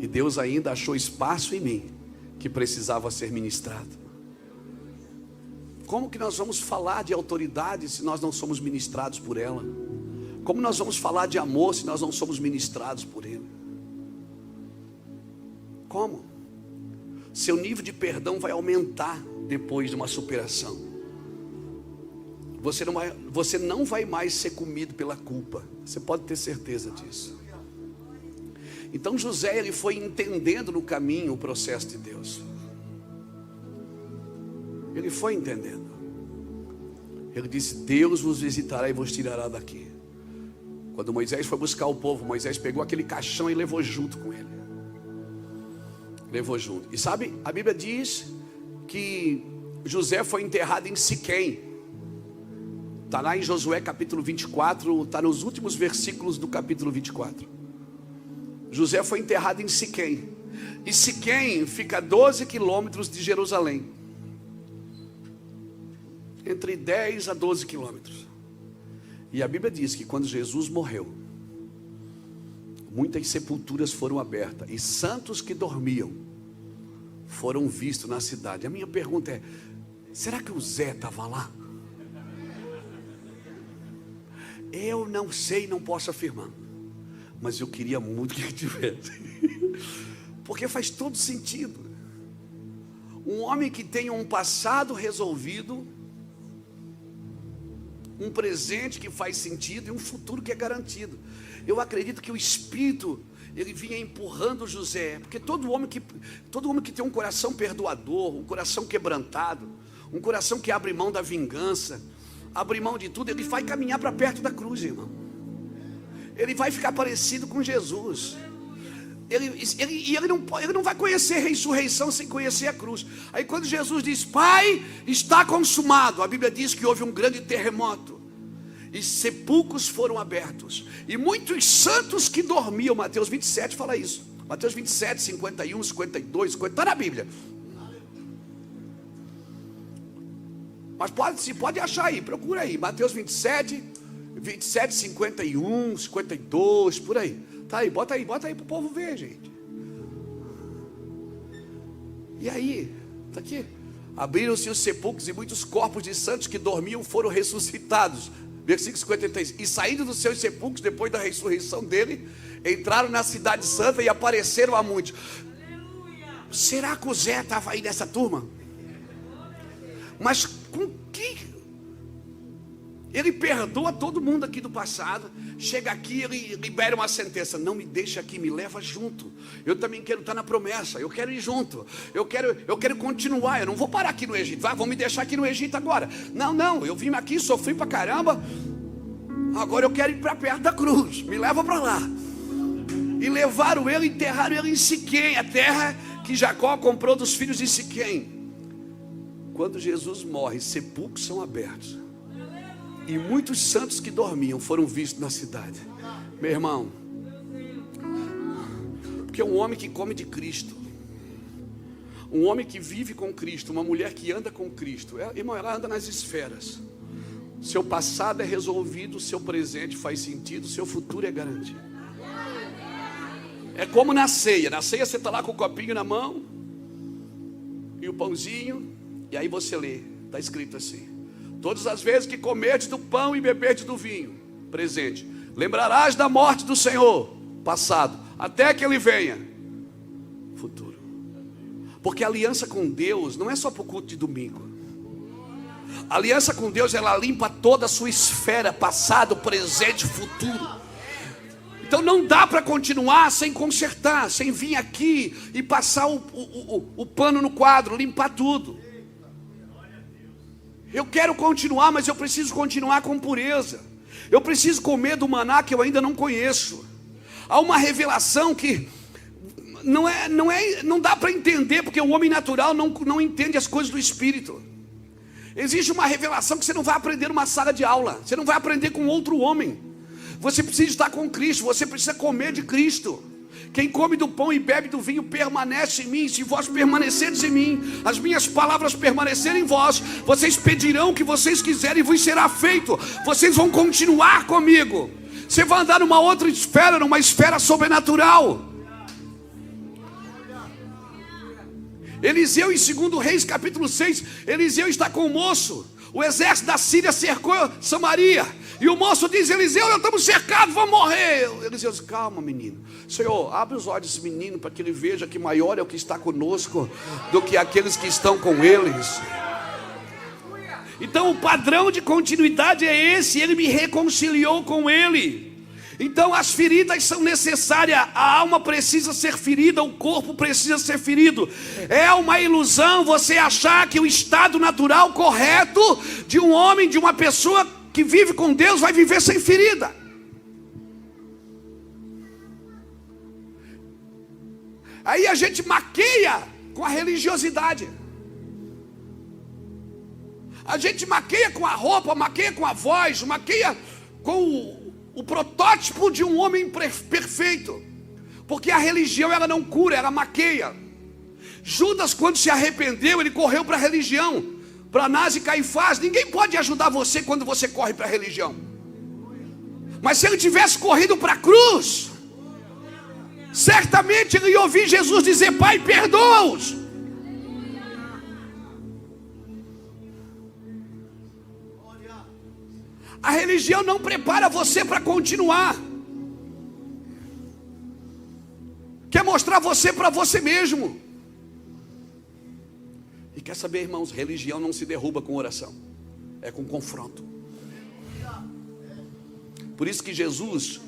Speaker 1: E Deus ainda achou espaço em mim que precisava ser ministrado. Como que nós vamos falar de autoridade se nós não somos ministrados por ela? Como nós vamos falar de amor se nós não somos ministrados por ele? Como? Seu nível de perdão vai aumentar depois de uma superação. Você não vai mais ser comido pela culpa. Você pode ter certeza disso. Então José, ele foi entendendo no caminho o processo de Deus. Ele foi entendendo. Ele disse: Deus vos visitará e vos tirará daqui. Quando Moisés foi buscar o povo, Moisés pegou aquele caixão e levou junto com ele. Levou junto. E sabe, a Bíblia diz que José foi enterrado em Siquém. Está lá em Josué capítulo 24, está nos últimos versículos do capítulo 24. José foi enterrado em Siquém. E Siquém fica a 12 quilômetros de Jerusalém. Entre 10 a 12 quilômetros. E a Bíblia diz que quando Jesus morreu, muitas sepulturas foram abertas e santos que dormiam foram vistos na cidade. A minha pergunta é: será que o Zé estava lá? Eu não sei, não posso afirmar, mas eu queria muito que ele tivesse, porque faz todo sentido. Um homem que tem um passado resolvido, um presente que faz sentido e um futuro que é garantido. Eu acredito que o Espírito, ele vinha empurrando José, porque todo homem que tem um coração perdoador, um coração quebrantado, um coração que abre mão da vingança, abre mão de tudo, ele vai caminhar para perto da cruz, irmão. Ele vai ficar parecido com Jesus. Ele não vai conhecer a ressurreição sem conhecer a cruz. Aí quando Jesus diz: Pai, está consumado, a Bíblia diz que houve um grande terremoto e sepulcros foram abertos e muitos santos que dormiam. Mateus 27 fala isso. Mateus 27, 51, 52, 50, está na Bíblia. Mas pode achar aí, procura aí, Mateus 27, 51, 52, por aí. Tá aí, bota aí para o povo ver, gente. E aí, está aqui: abriram-se os sepulcros e muitos corpos de santos que dormiam foram ressuscitados. Versículo 53. E saindo dos seus sepulcros, depois da ressurreição dele, entraram na cidade santa e apareceram a muitos. Será que o Zé estava aí nessa turma? Mas com que... Ele perdoa todo mundo aqui do passado. Chega aqui, ele libera uma sentença: não me deixa aqui, me leva junto. Eu também quero estar na promessa, eu quero ir junto. Eu quero continuar, eu não vou parar aqui no Egito. Vão me deixar aqui no Egito agora. Não, eu vim aqui, sofri pra caramba. Agora eu quero ir para perto da cruz, me leva para lá. E levaram ele, enterraram ele em Siquém, a terra que Jacó comprou dos filhos de Siquém. Quando Jesus morre, sepulcros são abertos e muitos santos que dormiam foram vistos na cidade. Meu irmão, porque um homem que come de Cristo, um homem que vive com Cristo, uma mulher que anda com Cristo, irmão, ela anda nas esferas. Seu passado é resolvido, seu presente faz sentido, seu futuro é garantido. É como na ceia. Na ceia você está lá com o copinho na mão e o pãozinho, e aí você lê, está escrito assim: todas as vezes que comerdes do pão e beberdes do vinho, presente, lembrarás da morte do Senhor, passado, até que Ele venha, futuro. Porque a aliança com Deus não é só para o culto de domingo. A aliança com Deus, ela limpa toda a sua esfera, passado, presente, futuro. Então não dá para continuar sem consertar, sem vir aqui e passar o pano no quadro, limpar tudo. Eu quero continuar, mas eu preciso continuar com pureza. Eu preciso comer do maná que eu ainda não conheço. Há uma revelação que não dá para entender, porque o homem natural não entende as coisas do Espírito. Existe uma revelação que você não vai aprender numa sala de aula, você não vai aprender com outro homem. Você precisa estar com Cristo, você precisa comer de Cristo. Quem come do pão e bebe do vinho permanece em mim. Se vós permanecerdes em mim, as minhas palavras permanecerem em vós, vocês pedirão o que vocês quiserem e vos será feito. Vocês vão continuar comigo. Você vai andar numa outra esfera, numa esfera sobrenatural. Eliseu, em 2 Reis capítulo 6, Eliseu está com o moço. O exército da Síria cercou Samaria. E o moço diz: Eliseu, nós estamos cercados, vamos morrer. Eliseu diz: calma, menino. Senhor, abre os olhos desse menino para que ele veja que maior é o que está conosco do que aqueles que estão com eles. Então o padrão de continuidade é esse. Ele me reconciliou com ele. Então as feridas são necessárias. A alma precisa ser ferida, o corpo precisa ser ferido. É uma ilusão você achar que o estado natural correto de um homem, de uma pessoa que vive com Deus, vai viver sem ferida. Aí a gente maqueia com a religiosidade. A gente maqueia com a roupa, maqueia com a voz, maqueia com o protótipo de um homem perfeito. Porque a religião, ela não cura, ela maqueia. Judas, quando se arrependeu, ele correu para a religião, para Anás e Caifás. Ninguém pode ajudar você quando você corre para a religião. Mas se ele tivesse corrido para a cruz, certamente ele ia ouvir Jesus dizer: Pai, perdoa-os. A religião não prepara você para continuar. Quer mostrar você para você mesmo. E quer saber, irmãos, religião não se derruba com oração, é com confronto. Por isso que Jesus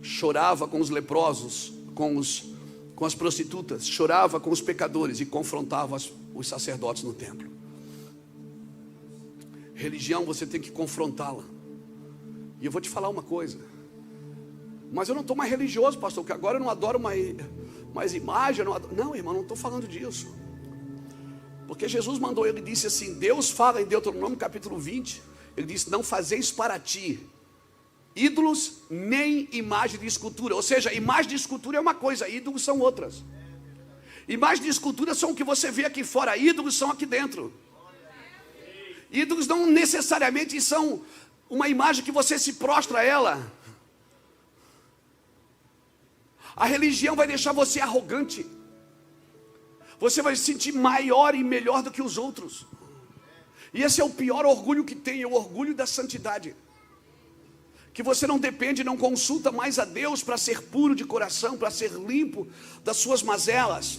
Speaker 1: chorava com os leprosos, com as prostitutas, chorava com os pecadores e confrontava os sacerdotes no templo. Religião, você tem que confrontá-la. E eu vou te falar uma coisa: mas eu não estou mais religioso, pastor, porque agora eu não adoro mais imagem. Não, irmão, não estou falando disso. Porque Jesus mandou, ele disse assim, Deus fala em Deuteronômio capítulo 20, ele disse: não fazeis para ti ídolos nem imagem de escultura. Ou seja, imagem de escultura é uma coisa, ídolos são outras. Imagem de escultura são o que você vê aqui fora, ídolos são aqui dentro. Ídolos não necessariamente são uma imagem que você se prostra a ela. A religião vai deixar você arrogante. Você vai se sentir maior e melhor do que os outros. E esse é o pior orgulho que tem, é o orgulho da santidade. Que você não depende, não consulta mais a Deus para ser puro de coração, para ser limpo das suas mazelas.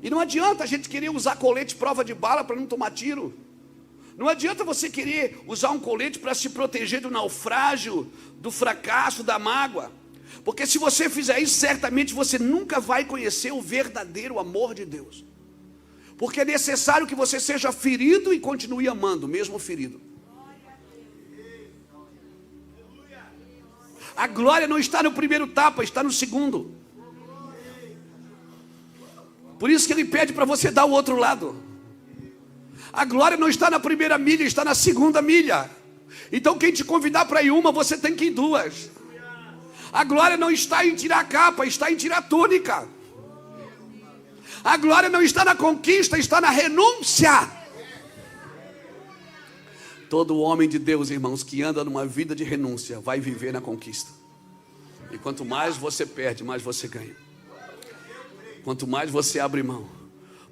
Speaker 1: E não adianta a gente querer usar colete prova de bala para não tomar tiro. Não adianta você querer usar um colete para se proteger do naufrágio, do fracasso, da mágoa. Porque se você fizer isso, certamente você nunca vai conhecer o verdadeiro amor de Deus. Porque é necessário que você seja ferido e continue amando, mesmo ferido. A glória não está no primeiro tapa, está no segundo. Por isso que ele pede para você dar o outro lado. A glória não está na primeira milha, está na segunda milha. Então quem te convidar para ir uma, você tem que ir duas. A glória não está em tirar a capa, está em tirar a túnica. A glória não está na conquista, está na renúncia. Todo homem de Deus, irmãos, que anda numa vida de renúncia, vai viver na conquista. E quanto mais você perde, mais você ganha. Quanto mais você abre mão.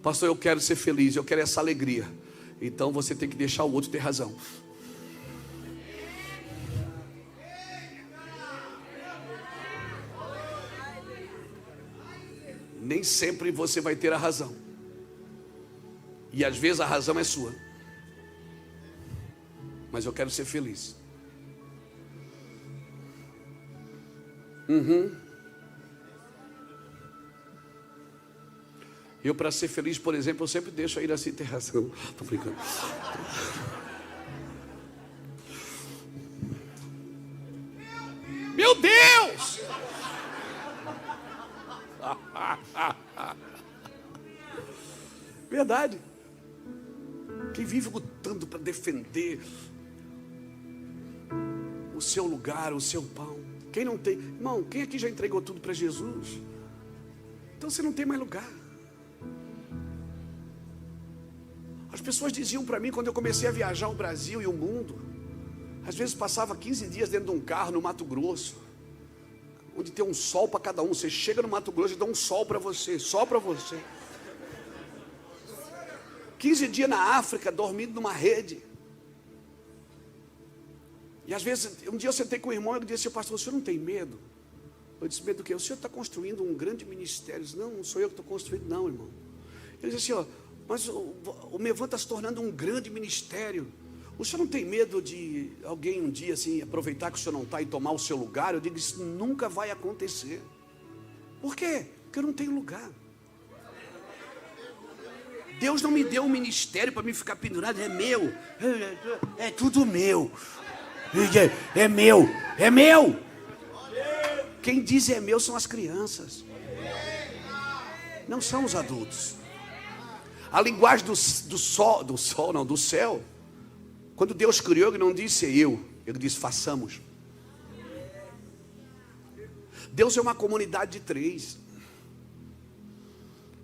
Speaker 1: Pastor, eu quero ser feliz, eu quero essa alegria. Então você tem que deixar o outro ter razão. Nem sempre você vai ter a razão. E às vezes a razão é sua. Mas eu quero ser feliz. Eu, para ser feliz, por exemplo, eu sempre deixo a Iraci ter razão. Estou brincando. Meu Deus! Verdade. Quem vive lutando para defender o seu lugar, o seu pão. Quem não tem, irmão, quem aqui já entregou tudo para Jesus? Então você não tem mais lugar. As pessoas diziam para mim, quando eu comecei a viajar o Brasil e o mundo, às vezes passava 15 dias dentro de um carro no Mato Grosso, onde tem um sol para cada um. Você chega no Mato Grosso e dá um sol para você, só para você. 15 dias na África, dormindo numa rede. E às vezes, um dia eu sentei com o irmão e ele disse assim: pastor, o senhor não tem medo? Eu disse: medo do quê? O senhor está construindo um grande ministério. Eu disse: não sou eu que estou construindo, não, irmão. Ele disse assim: mas o Mevan está se tornando um grande ministério. O senhor não tem medo de alguém um dia assim aproveitar que o senhor não está e tomar o seu lugar? Eu digo: isso nunca vai acontecer. Por quê? Porque eu não tenho lugar. Deus não me deu um ministério para me ficar pendurado. É meu, é tudo meu. É meu, é meu. Quem diz é meu são as crianças, não são os adultos. A linguagem do céu. Quando Deus criou, Ele não disse eu, Ele disse façamos. Deus é uma comunidade de três.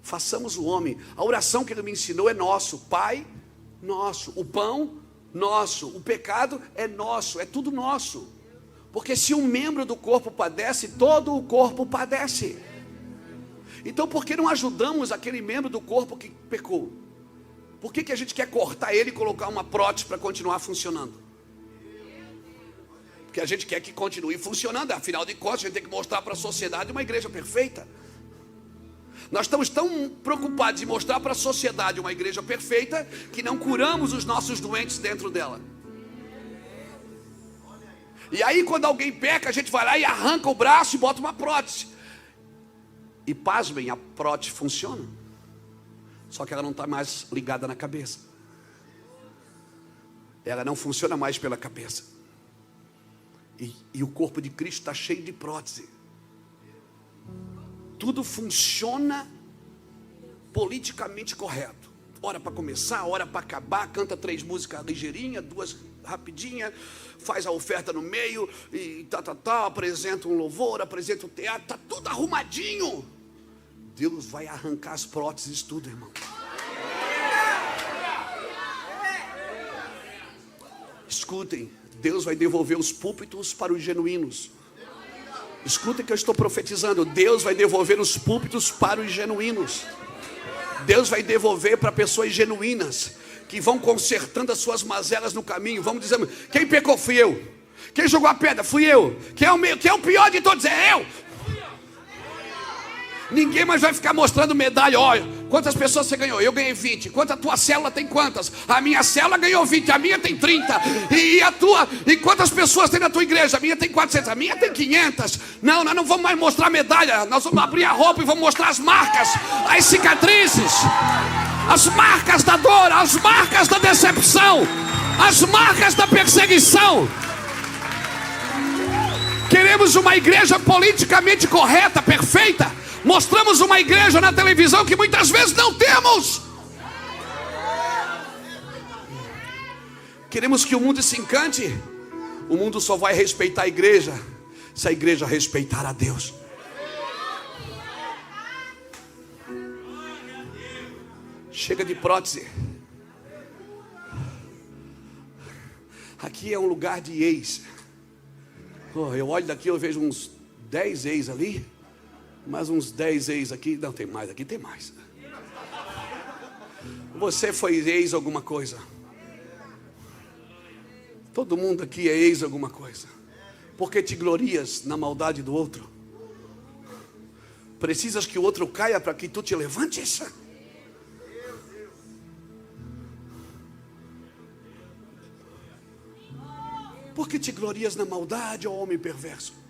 Speaker 1: Façamos o homem. A oração que Ele me ensinou é nosso. Pai, nosso. O pão, nosso. O pecado é nosso. É tudo nosso. Porque se um membro do corpo padece, todo o corpo padece. Então por que não ajudamos aquele membro do corpo que pecou? Por que a gente quer cortar ele e colocar uma prótese para continuar funcionando? Porque a gente quer que continue funcionando. Afinal de contas, a gente tem que mostrar para a sociedade uma igreja perfeita. Nós estamos tão preocupados em mostrar para a sociedade uma igreja perfeita que não curamos os nossos doentes dentro dela. E aí quando alguém peca, a gente vai lá e arranca o braço e bota uma prótese. E pasmem, a prótese funciona. Só que ela não está mais ligada na cabeça. Ela não funciona mais pela cabeça. E o corpo de Cristo está cheio de prótese. Tudo funciona politicamente correto. Hora para começar, hora para acabar. Canta 3 músicas ligeirinhas, 2 rapidinhas. Faz a oferta no meio e apresenta um louvor, apresenta um teatro. Está tudo arrumadinho. Deus vai arrancar as próteses tudo, irmão. Escutem, Deus vai devolver os púlpitos para os genuínos. Escutem que eu estou profetizando. Deus vai devolver os púlpitos para os genuínos. Deus vai devolver para pessoas genuínas, que vão consertando as suas mazelas no caminho. Vamos dizer: quem pecou fui eu. Quem jogou a pedra fui eu. Quem é o pior de todos é eu. Ninguém mais vai ficar mostrando medalha. Olha, quantas pessoas você ganhou? Eu ganhei 20. Quanto a tua célula tem quantas? A minha célula ganhou 20, a minha tem 30. E a tua? E quantas pessoas tem na tua igreja? A minha tem 400, a minha tem 500. Não, nós não vamos mais mostrar medalha. Nós vamos abrir a roupa e vamos mostrar as marcas, as cicatrizes, as marcas da dor, as marcas da decepção, as marcas da perseguição. Queremos uma igreja politicamente correta, perfeita. Mostramos uma igreja na televisão que muitas vezes não temos. Queremos que o mundo se encante. O mundo só vai respeitar a igreja se a igreja respeitar a Deus. Chega de prótese. Aqui é um lugar de ex. Eu olho daqui, eu vejo uns 10 ex ali. Mais uns 10 ex aqui. Não, tem mais, aqui tem mais. Você foi ex alguma coisa? Todo mundo aqui é ex alguma coisa. Porque te glorias na maldade do outro? Precisas que o outro caia para que tu te levantes? Porque te glorias na maldade, ó homem perverso?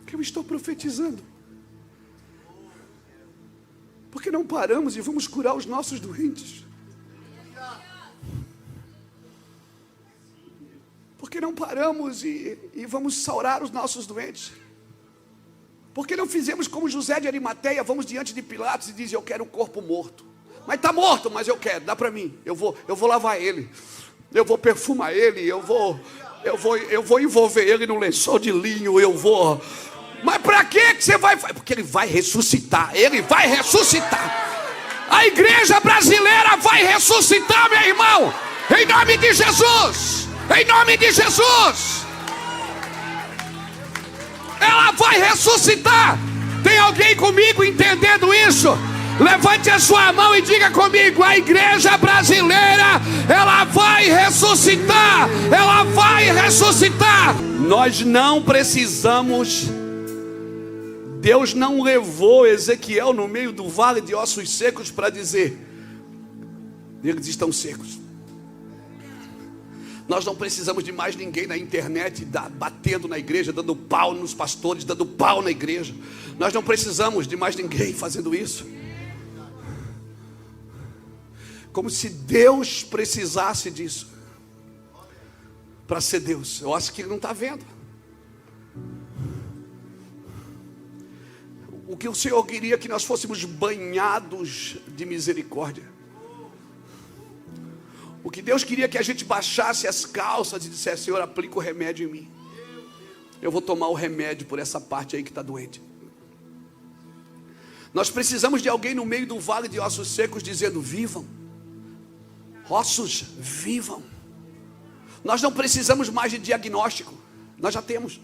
Speaker 1: Que eu estou profetizando. Porque não paramos e vamos curar os nossos doentes? Porque não paramos e vamos saurar os nossos doentes? Porque não fizemos como José de Arimateia, vamos diante de Pilatos e diz: eu quero o corpo morto. Mas está morto, mas eu quero, dá para mim. Eu vou lavar ele, eu vou perfumar ele, eu vou envolver ele no lençol de linho, Mas para que você vai fazer? Porque ele vai ressuscitar, ele vai ressuscitar. A igreja brasileira vai ressuscitar, meu irmão, em nome de Jesus, em nome de Jesus. Ela vai ressuscitar. Tem alguém comigo entendendo isso? Levante a sua mão e diga comigo: a igreja brasileira, ela vai ressuscitar. Ela vai ressuscitar. Nós não precisamos. Deus não levou Ezequiel no meio do vale de ossos secos para dizer: eles estão secos. Nós não precisamos de mais ninguém na internet batendo na igreja, dando pau nos pastores, dando pau na igreja. Nós não precisamos de mais ninguém fazendo isso. Como se Deus precisasse disso para ser Deus. Eu acho que Ele não está vendo. O que o Senhor queria que nós fôssemos banhados de misericórdia. O que Deus queria que a gente baixasse as calças e dissesse: Senhor, aplica o remédio em mim. Eu vou tomar o remédio por essa parte aí que está doente. Nós precisamos de alguém no meio do vale de ossos secos dizendo: vivam. Ossos, vivam. Nós não precisamos mais de diagnóstico. Nós já temos.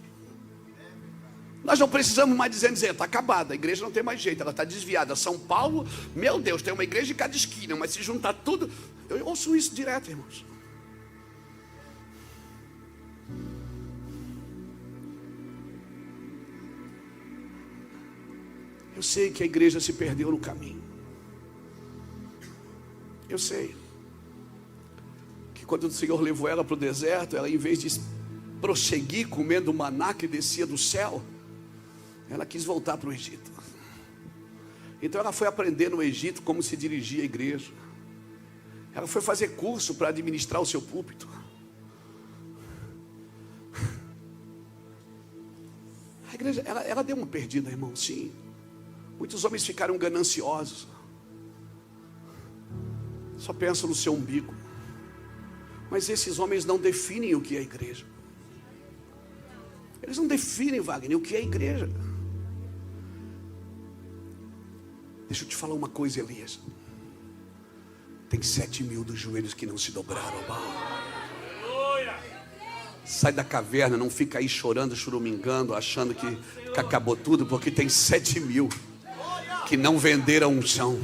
Speaker 1: Nós não precisamos mais dizer: está acabada, a igreja não tem mais jeito, ela está desviada. São Paulo, meu Deus, tem uma igreja em cada esquina, mas se juntar tudo. Eu ouço isso direto, irmãos. Eu sei que a igreja se perdeu no caminho. Eu sei que quando o Senhor levou ela para o deserto, ela, em vez de prosseguir comendo o maná que descia do céu, ela quis voltar para o Egito. Então ela foi aprender no Egito como se dirigia a igreja. Ela foi fazer curso para administrar o seu púlpito. A igreja, ela deu uma perdida, irmão, sim. Muitos homens ficaram gananciosos. Só pensam no seu umbigo. Mas esses homens não definem o que é a igreja. Eles não definem, Wagner, o que é a igreja. Deixa eu te falar uma coisa, Elias. Tem 7.000 dos joelhos que não se dobraram. Sai da caverna, não fica aí chorando, churumingando, achando que acabou tudo, porque tem 7.000 que não venderam unção.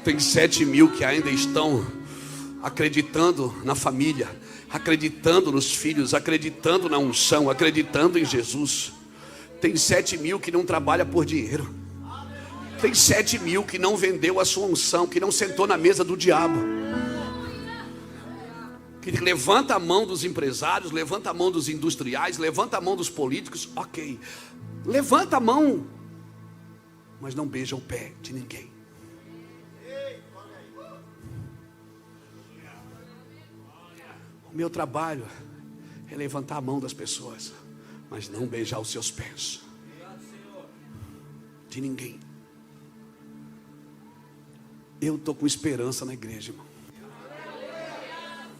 Speaker 1: Tem 7.000 que ainda estão acreditando na família, acreditando nos filhos, acreditando na unção, acreditando em Jesus. Tem 7.000 que não trabalha por dinheiro. Tem 7.000 que não vendeu a sua unção, que não sentou na mesa do diabo. Que levanta a mão dos empresários, levanta a mão dos industriais, levanta a mão dos políticos, ok. Levanta a mão, mas não beija o pé de ninguém. O meu trabalho é levantar a mão das pessoas, mas não beijar os seus pés. De ninguém. Eu estou com esperança na igreja, irmão.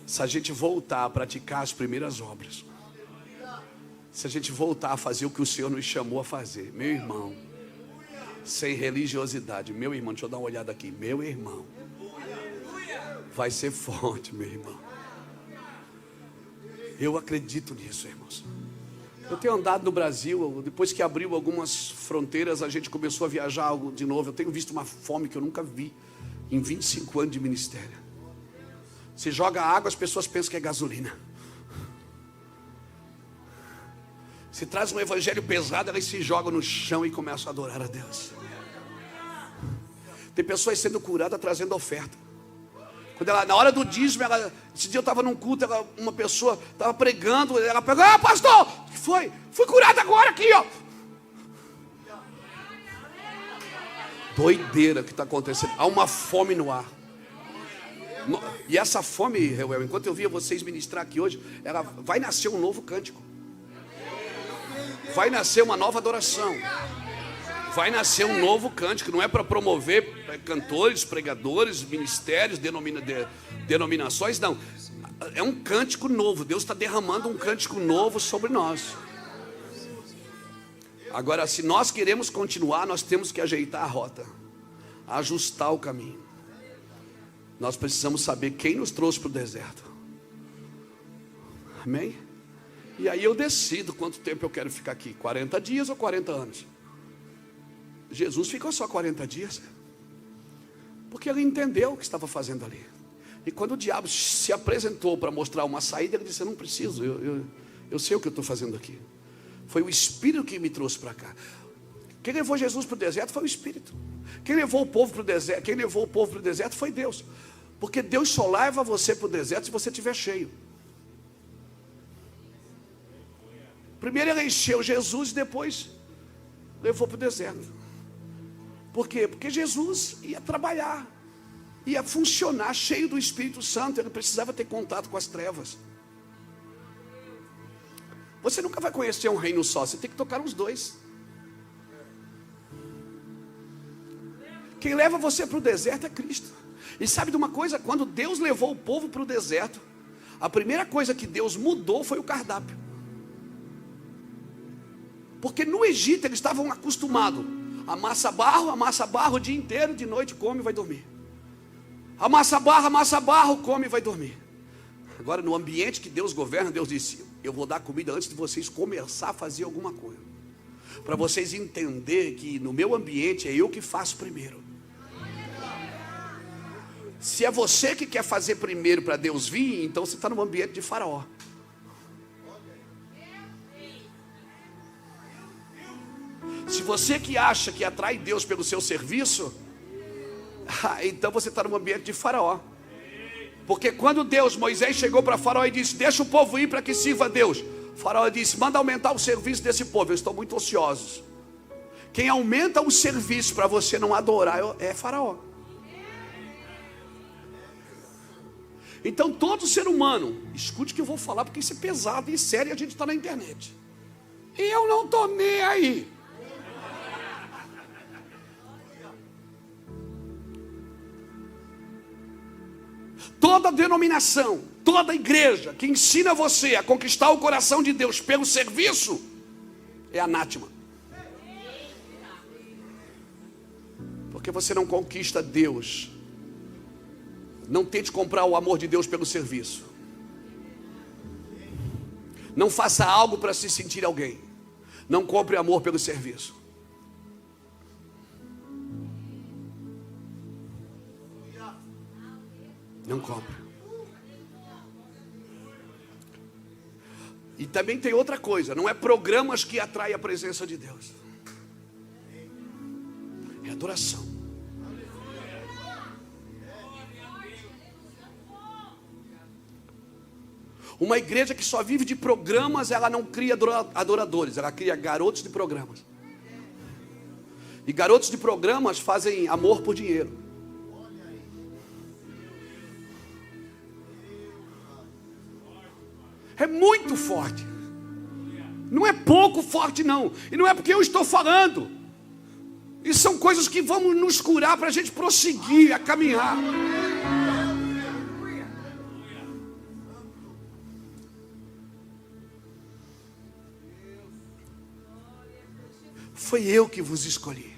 Speaker 1: Se a gente voltar a praticar as primeiras obras, se a gente voltar a fazer o que o Senhor nos chamou a fazer, meu irmão, sem religiosidade, meu irmão, deixa eu dar uma olhada aqui, meu irmão, vai ser forte, meu irmão. Eu acredito nisso, irmãos. Eu tenho andado no Brasil, depois que abriu algumas fronteiras, a gente começou a viajar de novo. Eu tenho visto uma fome que eu nunca vi em 25 anos de ministério. Se joga água, as pessoas pensam que é gasolina. Se traz um evangelho pesado, elas se jogam no chão e começam a adorar a Deus. Tem pessoas sendo curadas trazendo oferta. Quando ela, na hora do dízimo, esse dia eu estava num culto, uma pessoa estava pregando, ela pegou: pastor, o que foi? Fui curada agora aqui, ó. Doideira que está acontecendo. Há uma fome no ar. E essa fome, Reuel, enquanto eu via vocês ministrar aqui hoje, ela vai nascer um novo cântico. Vai nascer uma nova adoração. Vai nascer um novo cântico. Não é para promover cantores, pregadores, ministérios, denominações, não. É um cântico novo. Deus está derramando um cântico novo sobre nós. Agora, se nós queremos continuar, nós temos que ajeitar a rota, ajustar o caminho. Nós precisamos saber quem nos trouxe para o deserto. Amém? E aí eu decido quanto tempo eu quero ficar aqui, 40 dias ou 40 anos. Jesus ficou só 40 dias, porque ele entendeu o que estava fazendo ali. E quando o diabo se apresentou para mostrar uma saída, ele disse: eu não preciso, eu sei o que eu estou fazendo aqui. Foi o Espírito que me trouxe para cá. Quem levou Jesus para o deserto foi o Espírito. Quem levou o povo para o deserto foi Deus. Porque Deus só leva você para o deserto se você estiver cheio. Primeiro ele encheu Jesus e depois levou para o deserto. Por quê? Porque Jesus ia trabalhar, ia funcionar cheio do Espírito Santo. Ele precisava ter contato com as trevas. Você nunca vai conhecer um reino só, você tem que tocar os dois. Quem leva você para o deserto é Cristo. E sabe de uma coisa? Quando Deus levou o povo para o deserto, a primeira coisa que Deus mudou foi o cardápio. Porque no Egito eles estavam acostumados: amassa barro o dia inteiro, de noite come e vai dormir. Amassa barro, come e vai dormir. Agora, no ambiente que Deus governa, Deus disse: eu vou dar comida antes de vocês começar a fazer alguma coisa, para vocês entenderem que no meu ambiente é eu que faço primeiro. Se é você que quer fazer primeiro para Deus vir, então você está no ambiente de Faraó. Se você que acha que atrai Deus pelo seu serviço, então você está no ambiente de Faraó. Porque quando Moisés chegou para Faraó e disse: deixa o povo ir para que sirva a Deus, Faraó disse: manda aumentar o serviço desse povo, eles estão muito ociosos. Quem aumenta o serviço para você não adorar é Faraó. Então todo ser humano, escute o que eu vou falar, porque isso é pesado e sério, e a gente está na internet. E eu não estou nem aí. Toda denominação, toda igreja que ensina você a conquistar o coração de Deus pelo serviço é anátema. Porque você não conquista Deus. Não tente comprar o amor de Deus pelo serviço. Não faça algo para se sentir alguém. Não compre amor pelo serviço. Não compre. E também tem outra coisa: não é programas que atraem a presença de Deus, é adoração. Uma igreja que só vive de programas, ela não cria adoradores, ela cria garotos de programas. E garotos de programas fazem amor por dinheiro. É muito forte. Não é pouco forte, não. E não é porque eu estou falando. Isso são coisas que vão nos curar para a gente prosseguir a caminhar. Foi eu que vos escolhi.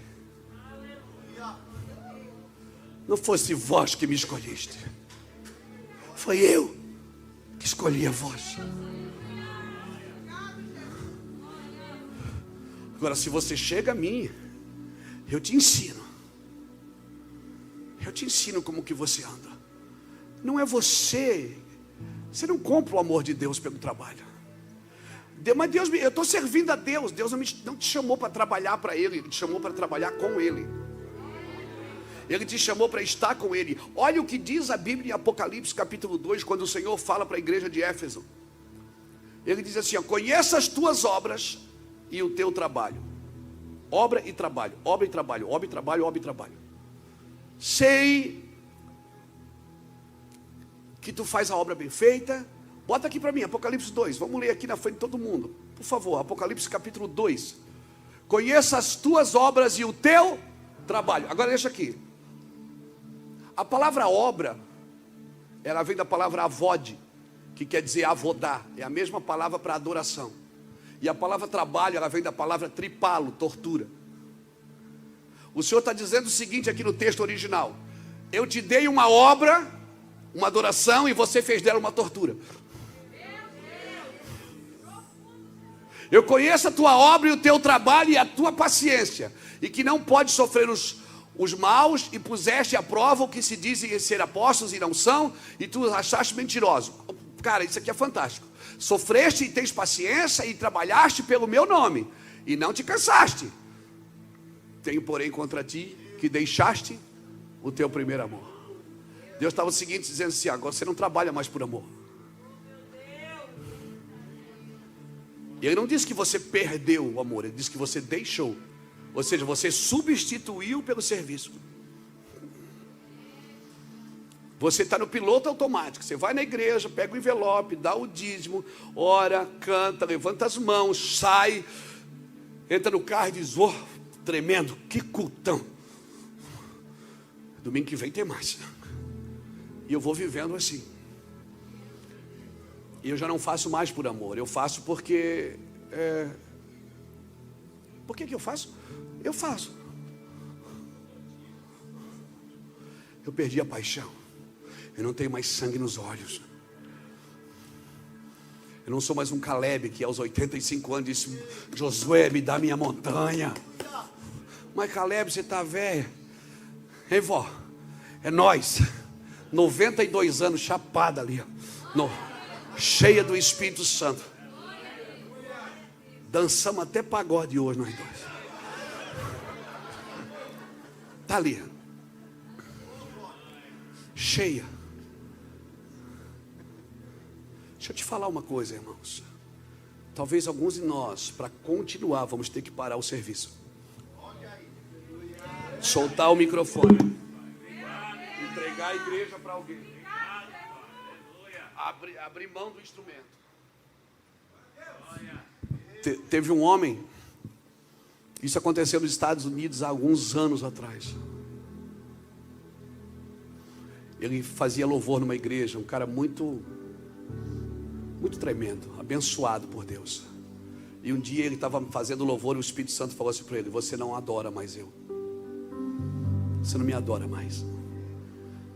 Speaker 1: Não fosse vós que me escolheste. Foi eu que escolhi a vós. Agora, se você chega a mim, eu te ensino. Eu te ensino como que você anda. Não é você. Você não compra o amor de Deus pelo trabalho. Mas Deus, eu estou servindo a Deus. Deus não te chamou para trabalhar para Ele. Ele te chamou para trabalhar com Ele. Ele te chamou para estar com Ele. Olha o que diz a Bíblia em Apocalipse capítulo 2, quando o Senhor fala para a igreja de Éfeso. Ele diz assim: ó, conheça as tuas obras e o teu trabalho. Obra e trabalho, obra e trabalho, obra e trabalho, obra e trabalho. Sei que tu faz a obra bem feita. Bota aqui para mim, Apocalipse 2, vamos ler aqui na frente de todo mundo. Por favor, Apocalipse capítulo 2. Conheça as tuas obras e o teu trabalho. Agora deixa aqui. A palavra obra, ela vem da palavra avod, que quer dizer avodar. É a mesma palavra para adoração. E a palavra trabalho, ela vem da palavra tripalo, tortura. O Senhor está dizendo o seguinte aqui no texto original: eu te dei uma obra, uma adoração, e você fez dela uma tortura. Eu conheço a tua obra e o teu trabalho e a tua paciência, e que não pode sofrer os maus, e puseste à prova o que se dizem ser apóstolos e não são, e tu achaste mentiroso. Cara, isso aqui é fantástico. Sofreste e tens paciência, e trabalhaste pelo meu nome, e não te cansaste. Tenho, porém, contra ti que deixaste o teu primeiro amor. Deus estava o seguinte, dizendo assim: agora você não trabalha mais por amor. E ele não disse que você perdeu o amor, ele disse que você deixou. Ou seja, você substituiu pelo serviço. Você está no piloto automático. Você vai na igreja, pega o envelope, dá o dízimo, ora, canta, levanta as mãos, sai, entra no carro e diz: oh, tremendo, que cultão. Domingo que vem tem mais. E eu vou vivendo assim. E eu já não faço mais por amor. Eu faço porque... Por que eu faço? Eu faço. Eu perdi a paixão. Eu não tenho mais sangue nos olhos. Eu não sou mais um Caleb que aos 85 anos disse: Josué, me dá minha montanha. Mas Caleb, você está velho. Ei, vó, é nós. 92 anos, chapada ali, cheia do Espírito Santo. Dançamos até pagode hoje nós dois. Está ali, cheia. Deixa eu te falar uma coisa, irmãos. Talvez alguns de nós, para continuar, vamos ter que parar o serviço, soltar o microfone, entregar a igreja para alguém, abrir mão do instrumento. Teve um homem, isso aconteceu nos Estados Unidos há alguns anos atrás. Ele fazia louvor numa igreja, um cara muito tremendo, abençoado por Deus. E um dia ele estava fazendo louvor e o Espírito Santo falou assim para ele: você não adora mais eu. Você não me adora mais.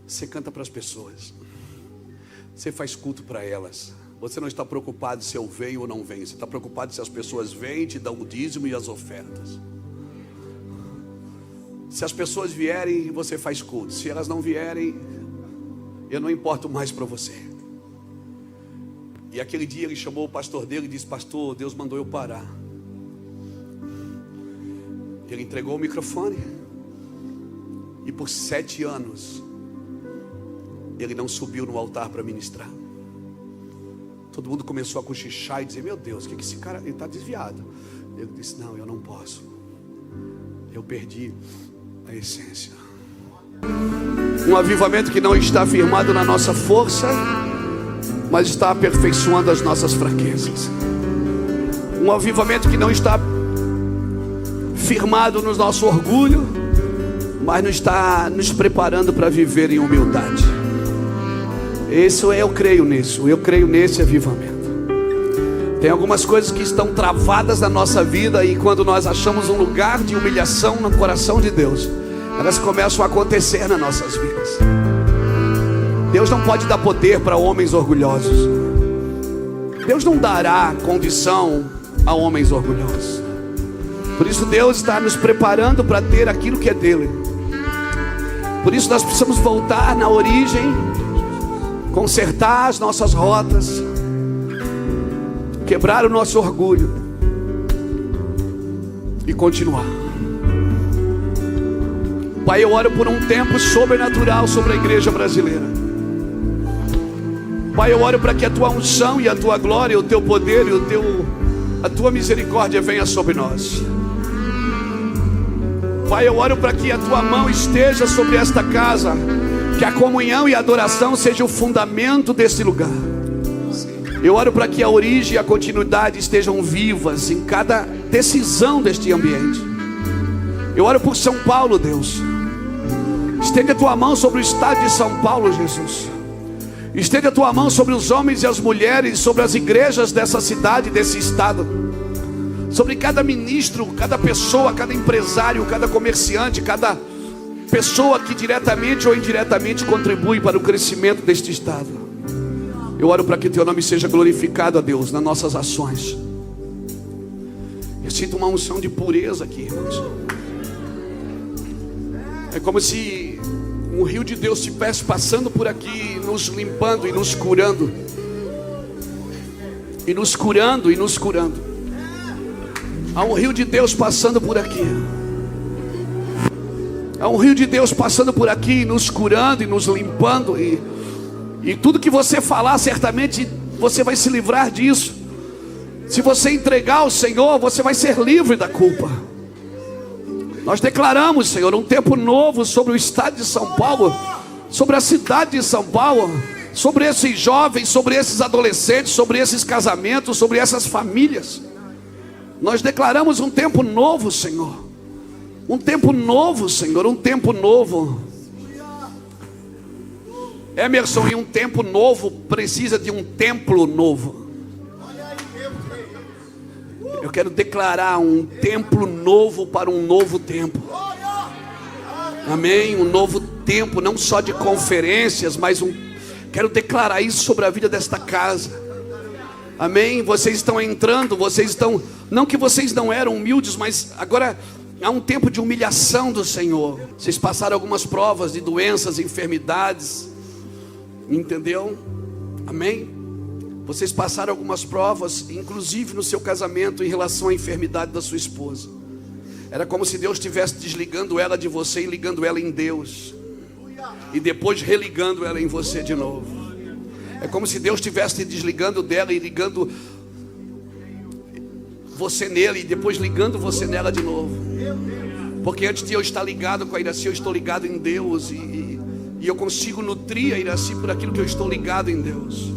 Speaker 1: Você canta para as pessoas. Você faz culto para elas. Você não está preocupado se eu venho ou não venho. Você está preocupado se as pessoas vêm e te dão o dízimo e as ofertas. Se as pessoas vierem, você faz culto. Se elas não vierem, eu não importo mais para você. E aquele dia ele chamou o pastor dele e disse: pastor, Deus mandou eu parar. Ele entregou o microfone. E por 7 anos ele não subiu no altar para ministrar. Todo mundo começou a cochichar e dizer: meu Deus, o que esse cara, ele está desviado. Ele disse: não, eu não posso. Eu perdi a essência. Um avivamento que não está firmado na nossa força, mas está aperfeiçoando as nossas fraquezas. Um avivamento que não está firmado no nosso orgulho, mas não está nos preparando para viver em humildade. Eu creio nisso. Eu creio nesse avivamento. Tem algumas coisas que estão travadas na nossa vida, e quando nós achamos um lugar de humilhação no coração de Deus, elas começam a acontecer nas nossas vidas. Deus não pode dar poder para homens orgulhosos. Deus não dará condição a homens orgulhosos. Por isso Deus está nos preparando para ter aquilo que é dele. Por isso nós precisamos voltar na origem, consertar as nossas rotas, quebrar o nosso orgulho e continuar. Pai, eu oro por um tempo sobrenatural sobre a igreja brasileira. Pai, eu oro para que a tua unção e a tua glória, o teu poder e a tua misericórdia venha sobre nós. Pai, eu oro para que a tua mão esteja sobre esta casa, que a comunhão e a adoração seja o fundamento desse lugar. Eu oro para que a origem e a continuidade estejam vivas em cada decisão deste ambiente. Eu oro por São Paulo, Deus. Estende a tua mão sobre o estado de São Paulo, Jesus. Estende a tua mão sobre os homens e as mulheres, sobre as igrejas dessa cidade, desse estado, sobre cada ministro, cada pessoa, cada empresário, cada comerciante, cada pessoa que diretamente ou indiretamente contribui para o crescimento deste estado. Eu oro para que teu nome seja glorificado, a Deus, nas nossas ações. Eu sinto uma unção de pureza aqui, irmãos. É como se um rio de Deus estivesse passando por aqui, nos limpando e nos curando. E nos curando e nos curando. Há um rio de Deus passando por aqui. Há um rio de Deus passando por aqui, nos curando e nos limpando. E tudo que você falar, certamente você vai se livrar disso. Se você entregar ao Senhor, você vai ser livre da culpa. Nós declaramos, Senhor, um tempo novo sobre o estado de São Paulo, sobre a cidade de São Paulo, sobre esses jovens, sobre esses adolescentes, sobre esses casamentos, sobre essas famílias. Nós declaramos um tempo novo, Senhor. Um tempo novo, Senhor, um tempo novo. Emerson, e um tempo novo precisa de um templo novo. Eu quero declarar um templo novo para um novo tempo. Amém? Um novo tempo, não só de conferências, mas quero declarar isso sobre a vida desta casa. Amém? Vocês estão entrando, não que vocês não eram humildes, mas agora há um tempo de humilhação do Senhor. Vocês passaram algumas provas de doenças, enfermidades, entendeu? Amém? Vocês passaram algumas provas, inclusive no seu casamento, em relação à enfermidade da sua esposa. Era como se Deus estivesse desligando ela de você e ligando ela em Deus, e depois religando ela em você de novo. É como se Deus estivesse desligando dela e ligando você nele, e depois ligando você nela de novo. Porque antes de eu estar ligado com a Iraci, eu estou ligado em Deus, e eu consigo nutrir a Iraci por aquilo que eu estou ligado em Deus.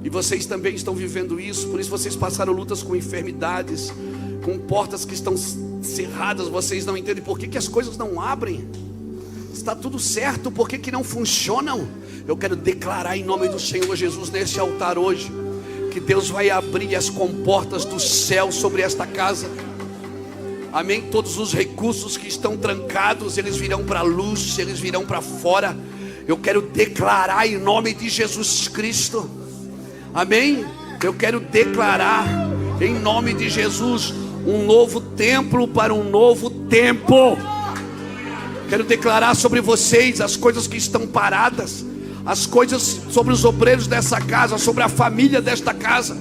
Speaker 1: E vocês também estão vivendo isso. Por isso vocês passaram lutas com enfermidades, com portas que estão cerradas. Vocês não entendem por que as coisas não abrem. Está tudo certo, por que não funcionam? Eu quero declarar em nome do Senhor Jesus nesse altar hoje, que Deus vai abrir as comportas do céu sobre esta casa. Amém? Todos os recursos que estão trancados, eles virão para a luz, eles virão para fora. Eu quero declarar em nome de Jesus Cristo. Amém? Eu quero declarar em nome de Jesus um novo templo para um novo tempo. Quero declarar sobre vocês as coisas que estão paradas, as coisas sobre os obreiros dessa casa, sobre a família desta casa,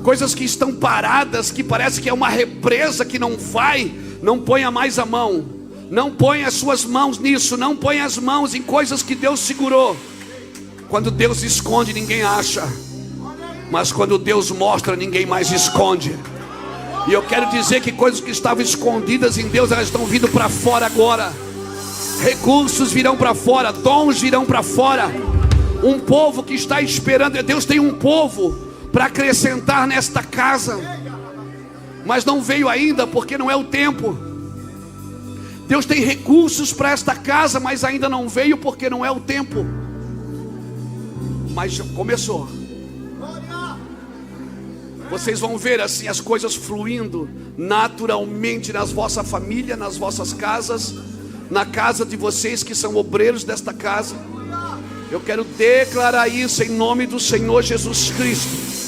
Speaker 1: coisas que estão paradas, que parece que é uma represa que não vai. Não ponha mais a mão, não ponha as suas mãos nisso, não ponha as mãos em coisas que Deus segurou. Quando Deus esconde, ninguém acha, mas quando Deus mostra, ninguém mais esconde. E eu quero dizer que coisas que estavam escondidas em Deus, elas estão vindo para fora agora. Recursos virão para fora, dons virão para fora. Um povo que está esperando, Deus tem um povo para acrescentar nesta casa, mas não veio ainda porque não é o tempo. Deus tem recursos para esta casa, mas ainda não veio porque não é o tempo. Mas começou. Vocês vão ver assim as coisas fluindo naturalmente nas vossa família, nas vossas casas, na casa de vocês que são obreiros desta casa. Eu quero declarar isso em nome do Senhor Jesus Cristo.